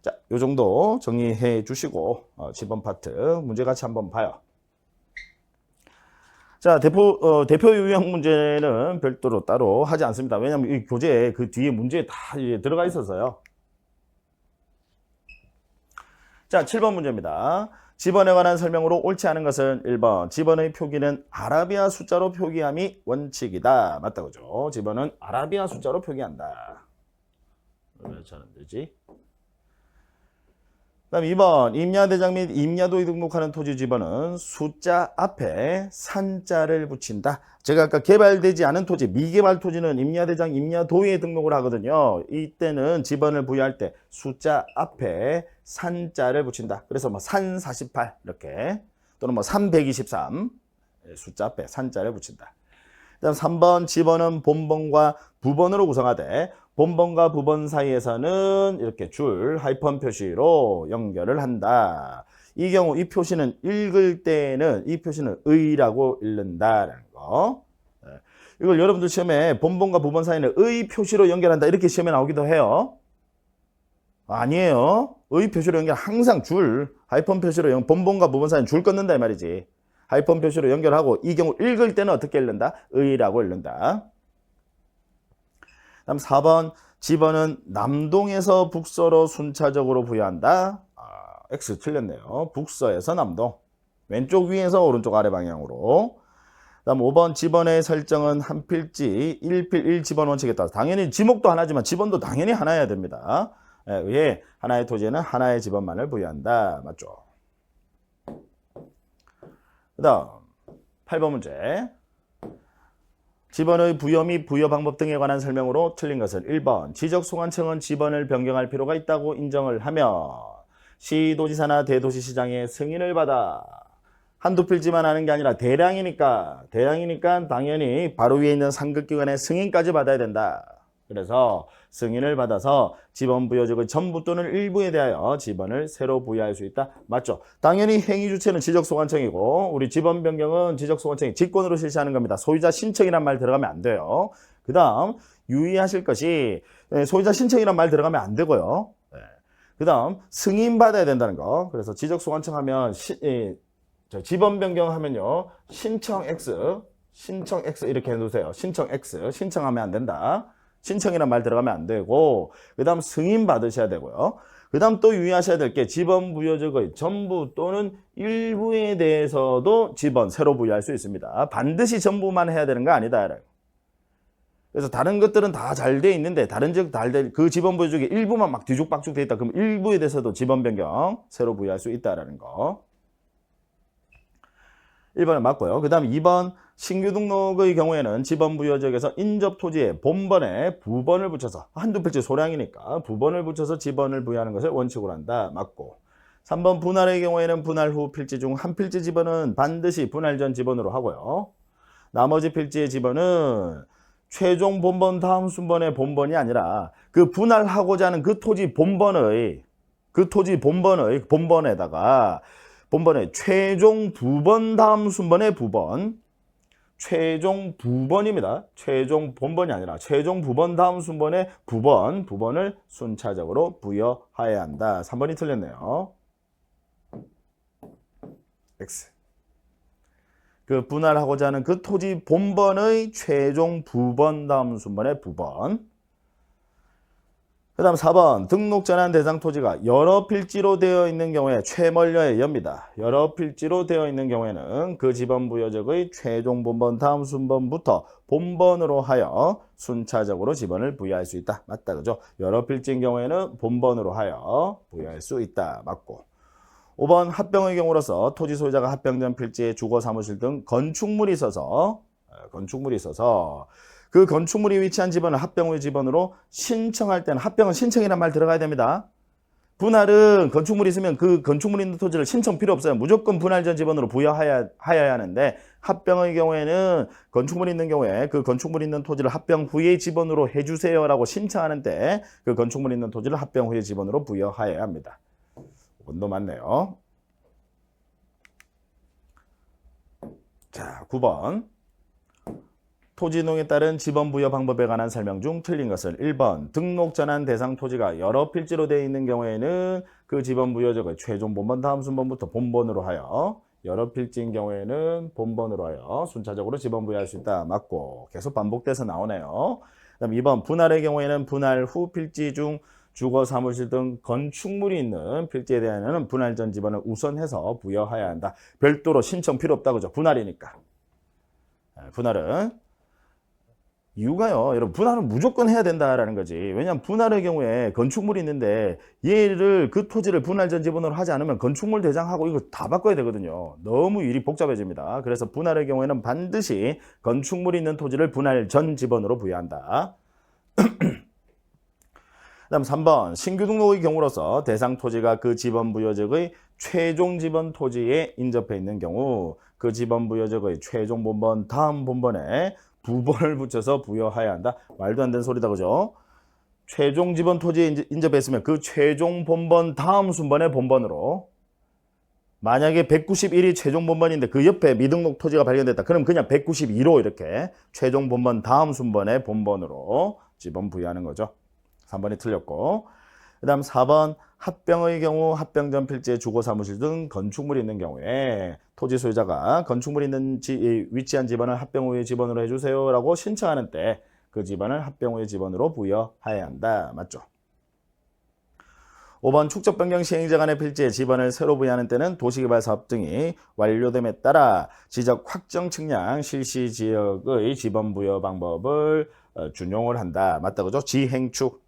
자, 요 정도 정리해 주시고 지번 파트 문제 같이 한번 봐요. 자, 대표 유형 문제는 별도로 따로 하지 않습니다. 왜냐하면 이 교재에 그 뒤에 문제에 다 들어가 있어서요. 자, 7번 문제입니다. 지번에 관한 설명으로 옳지 않은 것은 1번. 지번의 표기는 아라비아 숫자로 표기함이 원칙이다. 맞다, 그죠? 지번은 아라비아 숫자로 표기한다. 왜 잘 안 되지? 그다음 2번. 임야대장 및 임야도에 등록하는 토지 지번은 숫자 앞에 산자를 붙인다. 제가 아까 개발되지 않은 토지, 미개발 토지는 임야대장, 임야도에 등록을 하거든요. 이때는 지번을 부여할 때 숫자 앞에 산자를 붙인다. 그래서 뭐 산 48 이렇게 또는 뭐 323 숫자 앞에 산자를 붙인다. 그다음 3번. 지번은 본번과 부번으로 구성하되 본번과 부번 사이에서는 이렇게 줄 하이펀 표시로 연결을 한다. 이 경우 이 표시는 읽을 때는 이 표시는 의라고 읽는다라는 거. 이걸 여러분들 시험에 본번과 부번 사이는 의 표시로 연결한다 이렇게 시험에 나오기도 해요. 아니에요. 의 표시로 연결 항상 줄 하이펀 표시로 본번과 부번 사이는 줄 끊는다 이 말이지. 하이펀 표시로 연결하고 이 경우 읽을 때는 어떻게 읽는다? 의라고 읽는다. 다음 4번. 지번은 남동에서 북서로 순차적으로 부여한다. X 틀렸네요. 북서에서 남동. 왼쪽 위에서 오른쪽 아래 방향으로. 다음 5번. 지번의 설정은 한 필지 1필 1지번 원칙에 따라서. 당연히 지목도 하나지만 지번도 당연히 하나여야 됩니다. 의해 하나의 토지에는 하나의 지번만을 부여한다. 맞죠? 그 다음 8번 문제. 지번의 부여 및 부여 방법 등에 관한 설명으로 틀린 것은 1번. 지적소관청은 지번을 변경할 필요가 있다고 인정을 하며 시도지사나 대도시시장의 승인을 받아. 한두 필지만 하는 게 아니라 대량이니까 당연히 바로 위에 있는 상급기관의 승인까지 받아야 된다. 그래서 승인을 받아서 지번 부여직의 전부 또는 일부에 대하여 지번을 새로 부여할 수 있다. 맞죠? 당연히 행위 주체는 지적소관청이고 우리 지번 변경은 지적소관청이 직권으로 실시하는 겁니다. 소유자 신청이란 말 들어가면 안 돼요. 그 다음 유의하실 것이 소유자 신청이란 말 들어가면 안 되고요. 그 다음 승인받아야 된다는 거. 그래서 지적소관청 하면 지번 변경하면요. 신청 X 이렇게 해놓으세요. 신청 X 신청하면 안 된다. 신청이란 말 들어가면 안 되고 그 다음 승인 받으셔야 되고요. 그 다음 또 유의하셔야 될 게 지번 부여적의 전부 또는 일부에 대해서도 지번 새로 부여할 수 있습니다. 반드시 전부만 해야 되는 거 아니다. 그래서 다른 것들은 다 잘 돼 있는데 그 지번 부여적의 일부만 막 뒤죽박죽 돼 있다. 그럼 일부에 대해서도 지번 변경 새로 부여할 수 있다라는 거. 1번은 맞고요. 그 다음 2번 신규 등록의 경우에는 지번 부여지역에서 인접 토지에 본번에 부번을 붙여서 한두 필지 소량이니까 부번을 붙여서 지번을 부여하는 것을 원칙으로 한다. 맞고 3번 분할의 경우에는 분할 후 필지 중 한 필지 지번은 반드시 분할 전 지번으로 하고요. 나머지 본지의 지번은 최종 본번 다음 순번의 본번이 아니라 그 분할하고자 하는 그 토지 본번의 본번에다가 본번의 최종 부번 다음 순번의 부번 최종 부번입니다. 최종 본번이 아니라 최종 부번 다음 순번의 부번을 순차적으로 부여하여야 한다. 3번이 틀렸네요. X. 그 분할하고자 하는 그 토지 본번의 최종 부번 다음 순번의 부번. 그 다음 4번 등록 전환 대상 토지가 여러 필지로 되어 있는 경우에 최멀려의 여입니다. 여러 필지로 되어 있는 경우에는 그 지번 부여적의 최종 본번 다음 순번부터 본번으로 하여 순차적으로 지번을 부여할 수 있다. 맞다. 그죠? 여러 필지인 경우에는 본번으로 하여 부여할 수 있다. 맞고 5번 합병의 경우로서 토지 소유자가 합병된 필지에 주거 사무실 등 건축물이 있어서 그 건축물이 위치한 지번을 합병 후 지번으로 신청할 때는 합병은 신청이란 말 들어가야 됩니다. 분할은 건축물이 있으면 그 건축물이 있는 토지를 신청 필요 없어요. 무조건 분할 전 지번으로 부여하여야 하는데 합병의 경우에는 건축물이 있는 경우에 그 건축물이 있는 토지를 합병 후의 지번으로 해주세요라고 신청하는 때 그 건축물이 있는 토지를 합병 후의 지번으로 부여하여야 합니다. 이건도 맞네요. 자, 9번. 토지농에 따른 지번 부여 방법에 관한 설명 중 틀린 것은 1번 등록 전환 대상 토지가 여러 필지로 되어 있는 경우에는 그 지번 부여적의 최종 본번 다음 순번부터 본번으로 하여 여러 필지인 경우에는 본번으로 하여 순차적으로 지번 부여할 수 있다. 맞고 계속 반복돼서 나오네요. 그다음 2번 분할의 경우에는 분할 후 필지 중 주거 사무실 등 건축물이 있는 필지에 대해서는 분할 전 지번을 우선해서 부여해야 한다. 별도로 신청 필요 없다. 그죠? 분할이니까. 분할은 이유가요. 여러분 분할은 무조건 해야 된다라는 거지. 왜냐하면 분할의 경우에 건축물이 있는데 얘를 그 토지를 분할 전 지번으로 하지 않으면 건축물 대장하고 이거 다 바꿔야 되거든요. 너무 일이 복잡해집니다. 그래서 분할의 경우에는 반드시 건축물이 있는 토지를 분할 전 지번으로 부여한다. 그다음 3번 신규 등록의 경우로서 대상 토지가 그 지번 부여적의 최종 지번 토지에 인접해 있는 경우 그 지번 부여적의 최종 본번 다음 본번에 부번을 붙여서 부여해야 한다. 말도 안 되는 소리다. 그죠? 최종 지번 토지에 인접했으면 그 최종 본번 다음 순번의 본번으로 만약에 191이 최종 본번인데 그 옆에 미등록 토지가 발견됐다. 그럼 그냥 192로 이렇게 최종 본번 다음 순번의 본번으로 지번 부여하는 거죠. 3번이 틀렸고 그 다음 4번 합병의 경우 합병 전 필지에 주거 사무실 등 건축물이 있는 경우에 토지 소유자가 건축물이 있는 위치한 지번을 합병 후의 지번으로 해주세요 라고 신청하는 때 그 지번을 합병 후의 지번으로 부여해야 한다. 맞죠? 5번 축적 변경 시행자 간의 필지에 지번을 새로 부여하는 때는 도시개발사업 등이 완료됨에 따라 지적 확정 측량 실시 지역의 지번 부여 방법을 준용을 한다. 맞다. 그죠? 지행축.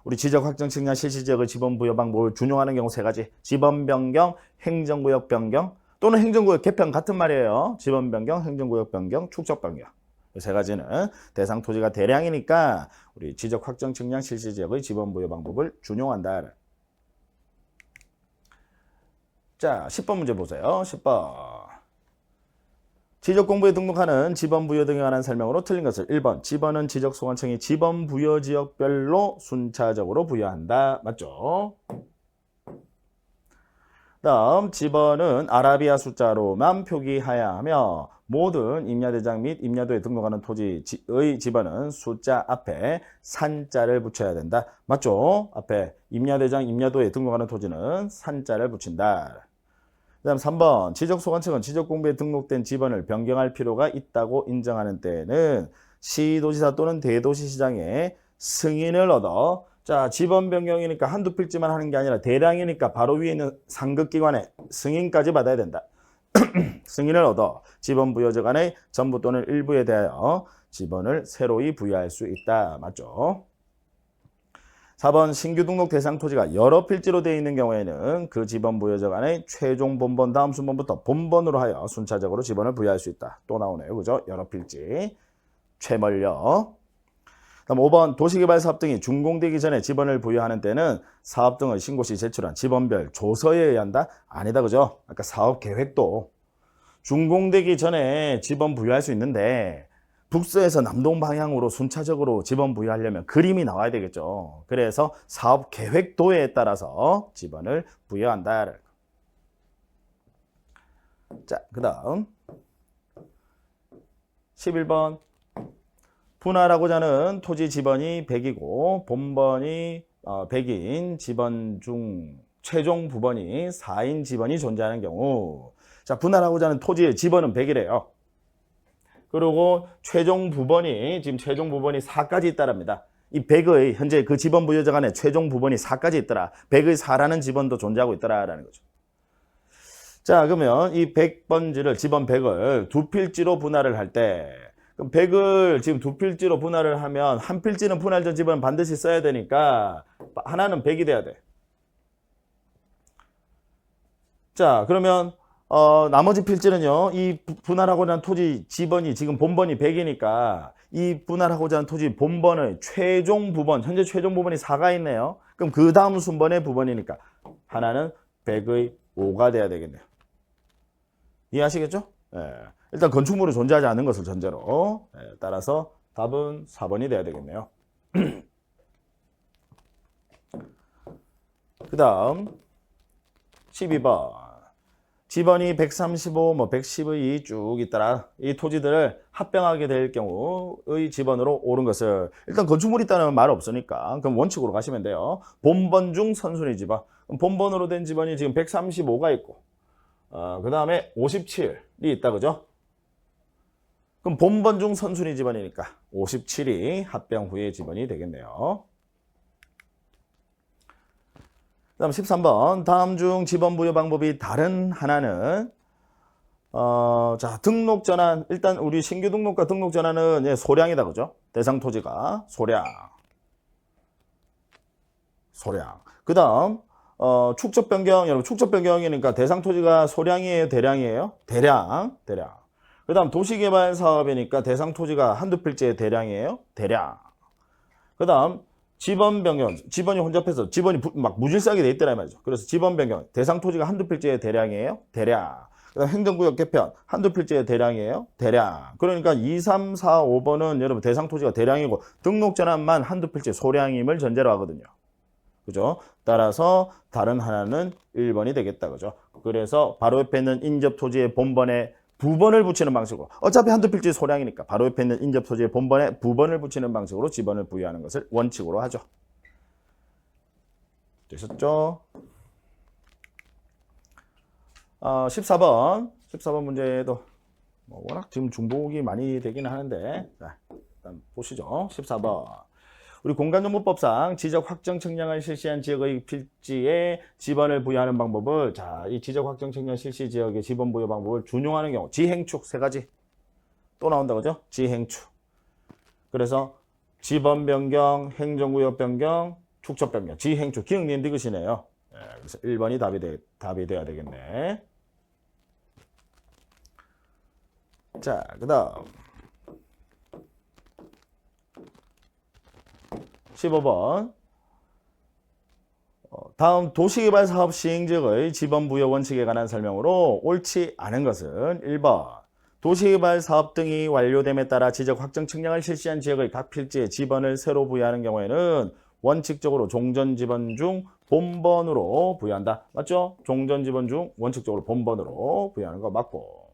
우리 지적 확정 측량 실시 지역의 지번 부여 방법을 준용하는 경우 세 가지. 지번 변경, 행정구역 변경 또는 행정구역 개편 같은 말이에요. 지번 변경, 행정구역 변경, 축적 변경. 이 세 가지는 대상 토지가 대량이니까 우리 지적 확정 측량 실시 지역의 지번 부여 방법을 준용한다. 자, 10번 문제 보세요. 10번. 지적공부에 등록하는 지번부여 등에 관한 설명으로 틀린 것을 1번. 지번은 지적소관청이 지번부여지역별로 순차적으로 부여한다. 맞죠? 다음 지번은 아라비아 숫자로만 표기해야 하며 모든 임야대장 및 임야도에 등록하는 토지의 지번은 숫자 앞에 산자를 붙여야 된다. 맞죠? 앞에 임야대장, 임야도에 등록하는 토지는 산자를 붙인다. 그 다음 3번 지적소관청은 지적공부에 등록된 지번을 변경할 필요가 있다고 인정하는 때에는 시도지사 또는 대도시시장의 승인을 얻어 자, 지번 변경이니까 한두 필지만 하는 게 아니라 대량이니까 바로 위에 있는 상급기관의 승인까지 받아야 된다. 승인을 얻어 지번 부여자 간의 전부 또는 일부에 대하여 지번을 새로이 부여할 수 있다. 맞죠? 4번 신규 등록 대상 토지가 여러 필지로 되어 있는 경우에는 그 지번 부여자 간의 최종 본번 다음 순번부터 본번으로 하여 순차적으로 지번을 부여할 수 있다. 또 나오네요. 그죠? 여러 필지. 최멀려. 다음 5번 도시개발사업 등이 준공되기 전에 지번을 부여하는 때는 사업 등을 신고 시 제출한 지번별 조서에 의한다? 아니다. 그죠? 아까 사업 계획도 준공되기 전에 지번 부여할 수 있는데 북서에서 남동 방향으로 순차적으로 지번 부여하려면 그림이 나와야 되겠죠. 그래서 사업 계획도에 따라서 지번을 부여한다. 자, 그 다음 11번 분할하고자 하는 토지 지번이 100이고 본번이 100인 지번 중 최종 부번이 4인 지번이 존재하는 경우 자, 분할하고자 하는 토지의 지번은 100이래요. 그리고 최종 부번이 지금 최종 부번이 4까지 있다랍니다. 이 100의 현재 그 지번 부여자 간에 최종 부번이 4까지 있더라. 100의 4라는 지번도 존재하고 있더라라는 거죠. 자, 그러면 이 100번지를 지번 100을 두 필지로 분할을 할 때 그럼 100을 지금 두 필지로 분할을 하면 한 필지는 분할 전 지번을 반드시 써야 되니까 하나는 100이 돼야 돼. 자, 그러면 나머지 필지는요. 이 분할하고자 하는 토지 지번이 지금 본번이 100이니까 이 분할하고자 하는 토지 본번의 최종 부번, 현재 최종 부번이 4가 있네요. 그럼 그 다음 순번의 부번이니까 하나는 100의 5가 돼야 되겠네요. 이해하시겠죠? 예. 일단 건축물이 존재하지 않는 것을 전제로 따라서 답은 4번이 돼야 되겠네요. 그 다음 12번 지번이 135, 110의 쭉 있더라. 이 토지들을 합병하게 될 경우의 지번으로 오른 것을 일단 건축물이 있다는 말 없으니까 그럼 원칙으로 가시면 돼요. 본번 중 선순위 지번. 본번으로 된 지번이 지금 135가 있고 그 다음에 57이 있다. 그죠? 그럼 본번 중 선순위 지번이니까 57이 합병 후의 지번이 되겠네요. 그 다음 13번 다음 중 지번 부여 방법이 다른 하나는 자 등록 전환 일단 우리 신규 등록과 등록 전환은 소량이다. 그죠? 대상 토지가 소량 그 다음 축적 변경 여러분 축적 변경이니까 대상 토지가 소량이에요 대량이에요? 대량 그 다음 도시개발 사업이니까 대상 토지가 한두 필지의 대량이에요? 대량. 그 다음 지번 변경, 지번이 혼잡해서 지번이 막 무질서하게 돼 있더라 말이죠. 그래서 지번 변경, 대상 토지가 한두 필지의 대량이에요? 대량. 그 다음 행정구역 개편, 한두 필지의 대량이에요? 대량. 그러니까 2, 3, 4, 5번은 여러분 대상 토지가 대량이고 등록 전환만 한두 필지 소량임을 전제로 하거든요. 그죠? 따라서 다른 하나는 1번이 되겠다. 그죠? 그래서 바로 옆에 있는 인접 토지의 본번에 부번을 붙이는 방식으로 어차피 한두 필지 소량이니까 바로 옆에 있는 인접 토지의 본번에 부번을 붙이는 방식으로 지번을 부여하는 것을 원칙으로 하죠. 되셨죠? 14번 문제도 워낙 지금 중복이 많이 되기는 하는데 자, 일단 보시죠. 14번 우리 공간정보법상 지적 확정 측량을 실시한 지역의 필지에 지번을 부여하는 방법을 자, 이 지적 확정 측량 실시 지역의 지번 부여 방법을 준용하는 경우 지행축 세 가지 또 나온다. 그죠? 지행축. 그래서 지번 변경, 행정구역 변경, 축적 변경, 지행축 기억님 디귿이네요. 그래서 1번이 답이 돼야 되겠네. 자, 그다음 15번 다음 도시개발 사업 시행 지역의 지번 부여 원칙에 관한 설명으로 옳지 않은 것은 1번 도시개발 사업 등이 완료됨에 따라 지적 확정 측량을 실시한 지역의 각 필지에 지번을 새로 부여하는 경우에는 원칙적으로 종전 지번 중 본번으로 부여한다. 맞죠? 종전 지번 중 원칙적으로 본번으로 부여하는 거 맞고.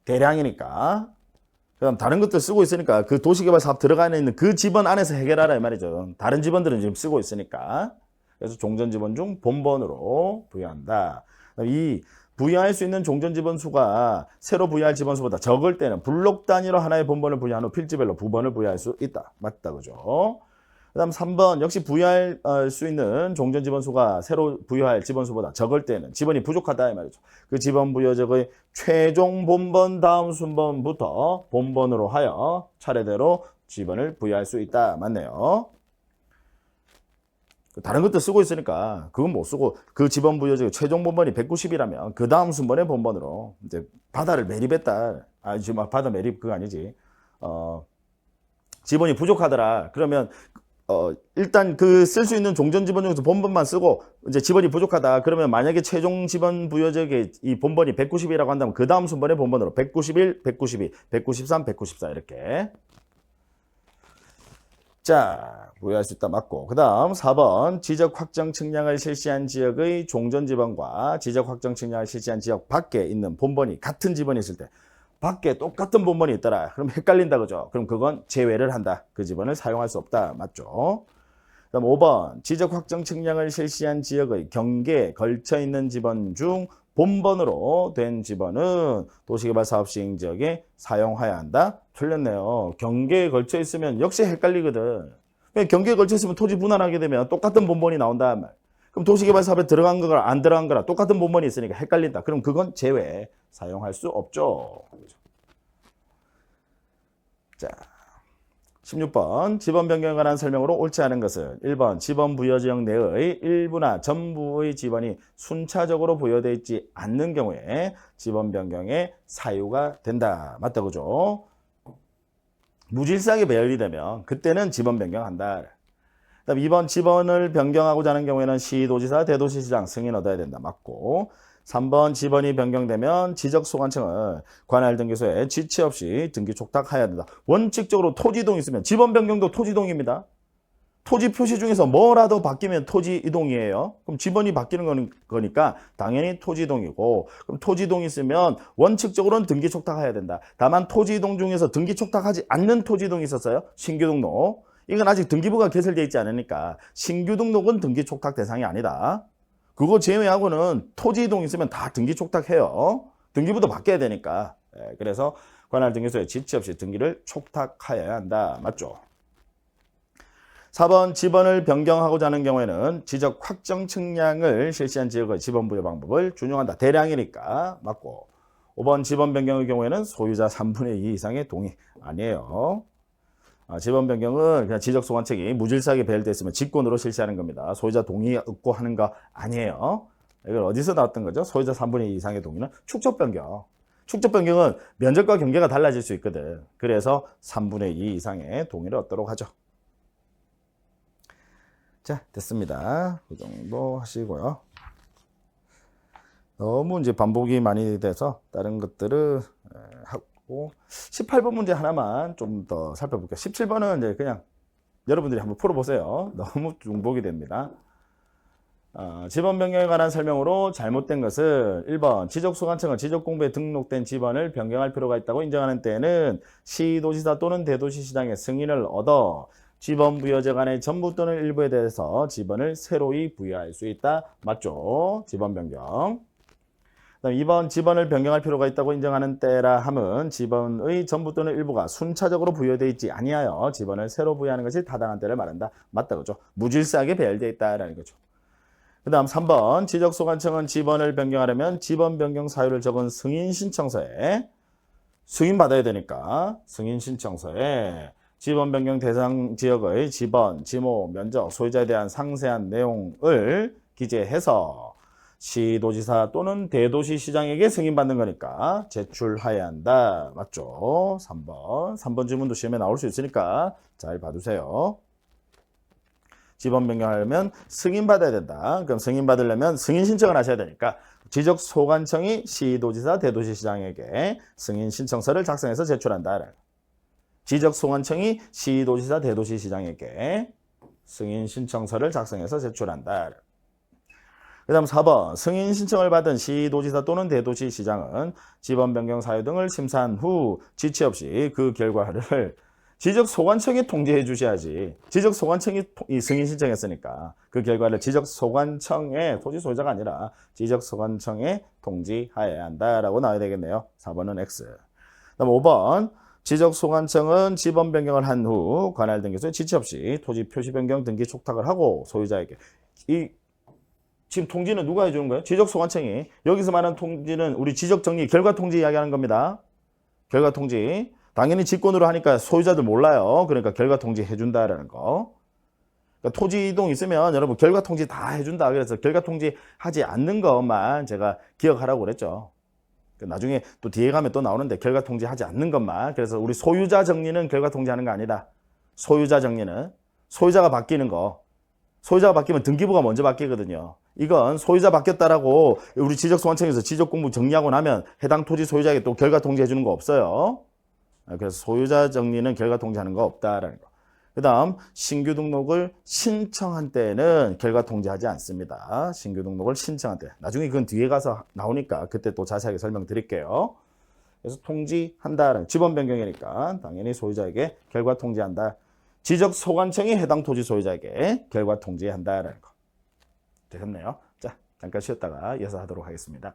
대량이니까. 그다음 다른 것들 쓰고 있으니까 그 도시개발 사업 들어가 있는 그 지번 안에서 해결하라 이 말이죠. 다른 지번들은 지금 쓰고 있으니까. 그래서 종전 지번 중 본번으로 부여한다. 이 부여할 수 있는 종전 지번 수가 새로 부여할 지번 수보다 적을 때는 블록 단위로 하나의 본번을 부여한 후 필지별로 부번을 부여할 수 있다. 맞다. 그죠? 그다음 3번 역시 부여할 수 있는 종전 지번 수가 새로 부여할 지번 수보다 적을 때는 지번이 부족하다 이 말이죠. 그 지번 부여적의 최종 본번 다음 순번부터 본번으로 하여 차례대로 지번을 부여할 수 있다. 맞네요. 다른 것도 쓰고 있으니까 그건 못 쓰고 그 지번 부여적 최종 본번이 190이라면 그 다음 순번의 본번으로 이제 바다를 매립했다. 지금 바다 매립 그거 아니지. 지번이 부족하더라. 그러면 일단 그 쓸 수 있는 종전 지번 중에서 본번만 쓰고 이제 지번이 부족하다. 그러면 만약에 최종 지번 부여적의 이 본번이 190이라고 한다면 그 다음 순번의 본번으로 191, 192, 193, 194 이렇게. 자, 부여할 수 있다 맞고. 그 다음 4번 지적 확정 측량을 실시한 지역의 종전 지번과 지적 확정 측량을 실시한 지역 밖에 있는 본번이 같은 지번이 있을 때 밖에 똑같은 본번이 있더라. 그럼 헷갈린다 그죠? 그럼 그건 제외를 한다. 그 지번을 사용할 수 없다. 맞죠? 그다음 5번 지적 확정 측량을 실시한 지역의 경계에 걸쳐 있는 지번 중 본번으로 된 지번은 도시개발 사업 시행 지역에 사용해야 한다. 틀렸네요. 경계에 걸쳐 있으면 역시 헷갈리거든. 경계에 걸쳐 있으면 토지 분할하게 되면 똑같은 본번이 나온다 말. 그럼 도시개발 사업에 들어간 거랑 안 들어간 거랑 똑같은 본번이 있으니까 헷갈린다. 그럼 그건 제외 사용할 수 없죠. 자, 16번 지번 변경에 관한 설명으로 옳지 않은 것은 1번 지번 부여 지역 내의 일부나 전부의 지번이 순차적으로 부여되어 있지 않는 경우에 지번 변경의 사유가 된다. 맞다 그죠? 무질서하게 배열이 되면 그때는 지번 변경한다. 그다음 2번 지번을 변경하고자 하는 경우에는 시도지사, 대도시시장 승인 얻어야 된다. 맞고 3번 지번이 변경되면 지적소관청은 관할 등기소에 지체 없이 등기 촉탁해야 된다. 원칙적으로 토지이동이 있으면 지번 변경도 토지이동입니다. 토지 표시 중에서 뭐라도 바뀌면 토지 이동이에요. 그럼 지번이 바뀌는 거니까 당연히 토지 이동이고, 그럼 토지 이동이 있으면 원칙적으로는 등기 촉탁해야 된다. 다만 토지 이동 중에서 등기 촉탁하지 않는 토지 이동이 있었어요. 신규 등록. 이건 아직 등기부가 개설되어 있지 않으니까 신규 등록은 등기 촉탁 대상이 아니다. 그거 제외하고는 토지 이동이 있으면 다 등기 촉탁해요. 등기부도 바뀌어야 되니까. 그래서 관할 등기소에 지체 없이 등기를 촉탁하여야 한다. 맞죠? 4번 지번을 변경하고자 하는 경우에는 지적 확정 측량을 실시한 지역의 지번 부여 방법을 준용한다. 대량이니까 맞고. 5번 지번 변경의 경우에는 소유자 3분의 2 이상의 동의 아니에요. 지번 변경은 그냥 지적소관청이 무질서하게 배열되어 있으면 직권으로 실시하는 겁니다. 소유자 동의 얻고 하는 거 아니에요. 이걸 어디서 나왔던 거죠? 소유자 3분의 2 이상의 동의는 축적 변경. 축적 변경은 면적과 경계가 달라질 수 있거든. 그래서 3분의 2 이상의 동의를 얻도록 하죠. 자, 됐습니다. 이 정도 하시고요. 너무 이제 반복이 많이 돼서 다른 것들을 하고 18번 문제 하나만 좀 더 살펴볼게요. 17번은 이제 그냥 여러분들이 한번 풀어보세요. 너무 중복이 됩니다. 지번 변경에 관한 설명으로 잘못된 것은 1번 지적소관청은 지적공부에 등록된 지번을 변경할 필요가 있다고 인정하는 때에는 시도지사 또는 대도시시장의 승인을 얻어 지번 부여제 간의 전부 또는 일부에 대해서 지번을 새로이 부여할 수 있다. 맞죠? 지번 변경. 그다음 2번 지번을 변경할 필요가 있다고 인정하는 때라 함은 지번의 전부 또는 일부가 순차적으로 부여되어 있지 아니하여 지번을 새로 부여하는 것이 타당한 때를 말한다. 맞다 그죠? 무질서하게 배열되어 있다라는 거죠. 그 다음 3번 지적소관청은 지번을 변경하려면 지번 변경 사유를 적은 승인신청서에 승인받아야 되니까 승인신청서에 지번 변경 대상 지역의 지번, 지모, 면적, 소유자에 대한 상세한 내용을 기재해서 시도지사 또는 대도시시장에게 승인받는 거니까 제출해야 한다. 맞죠? 3번. 3번 질문도 시험에 나올 수 있으니까 잘 봐두세요. 지번 변경하려면 승인받아야 된다. 그럼 승인받으려면 승인 신청을 하셔야 되니까 지적소관청이 시도지사, 대도시시장에게 승인 신청서를 작성해서 제출한다. 지적소관청이 시도지사, 대도시시장에게 승인 신청서를 작성해서 제출한다. 그 다음 4번 승인 신청을 받은 시도지사 또는 대도시시장은 지번 변경 사유 등을 심사한 후 지체 없이 그 결과를 지적소관청에 통지해 주셔야지. 지적소관청이 이 승인 신청했으니까 그 결과를 지적소관청에 토지 소유자가 아니라 지적소관청에 통지하여야 한다라고 나와야 되겠네요. 4번은 X. 그다음 5번 지적소관청은 지번 변경을 한 후 관할 등기소에 지체 없이 토지 표시 변경 등기 촉탁을 하고 소유자에게 지금 통지는 누가 해주는 거예요? 지적소관청이. 여기서 말하는 통지는 우리 지적정리 결과통지 이야기하는 겁니다. 결과통지. 당연히 직권으로 하니까 소유자들 몰라요. 그러니까 결과통지 해준다라는 거. 그러니까 토지 이동 있으면 여러분 결과통지 다 해준다. 그래서 결과통지 하지 않는 것만 제가 기억하라고 그랬죠. 나중에 또 뒤에 가면 또 나오는데 결과통지 하지 않는 것만. 그래서 우리 소유자 정리는 결과통지 하는 거 아니다. 소유자 정리는 소유자가 바뀌는 거. 소유자가 바뀌면 등기부가 먼저 바뀌거든요. 이건 소유자 바뀌었다라고 우리 지적소관청에서 지적공부 정리하고 나면 해당 토지 소유자에게 또 결과통지 해주는 거 없어요. 그래서 소유자 정리는 결과통지하는 거 없다라는 거. 그 다음 신규 등록을 신청한 때는 결과통지하지 않습니다. 신규 등록을 신청한 때. 나중에 그건 뒤에 가서 나오니까 그때 또 자세하게 설명드릴게요. 그래서 통지한다라는 지번 변경이니까 당연히 소유자에게 결과통지한다. 지적소관청이 해당 토지 소유자에게 결과통지한다라는 거. 되셨네요. 자, 잠깐 쉬었다가 이어서 하도록 하겠습니다.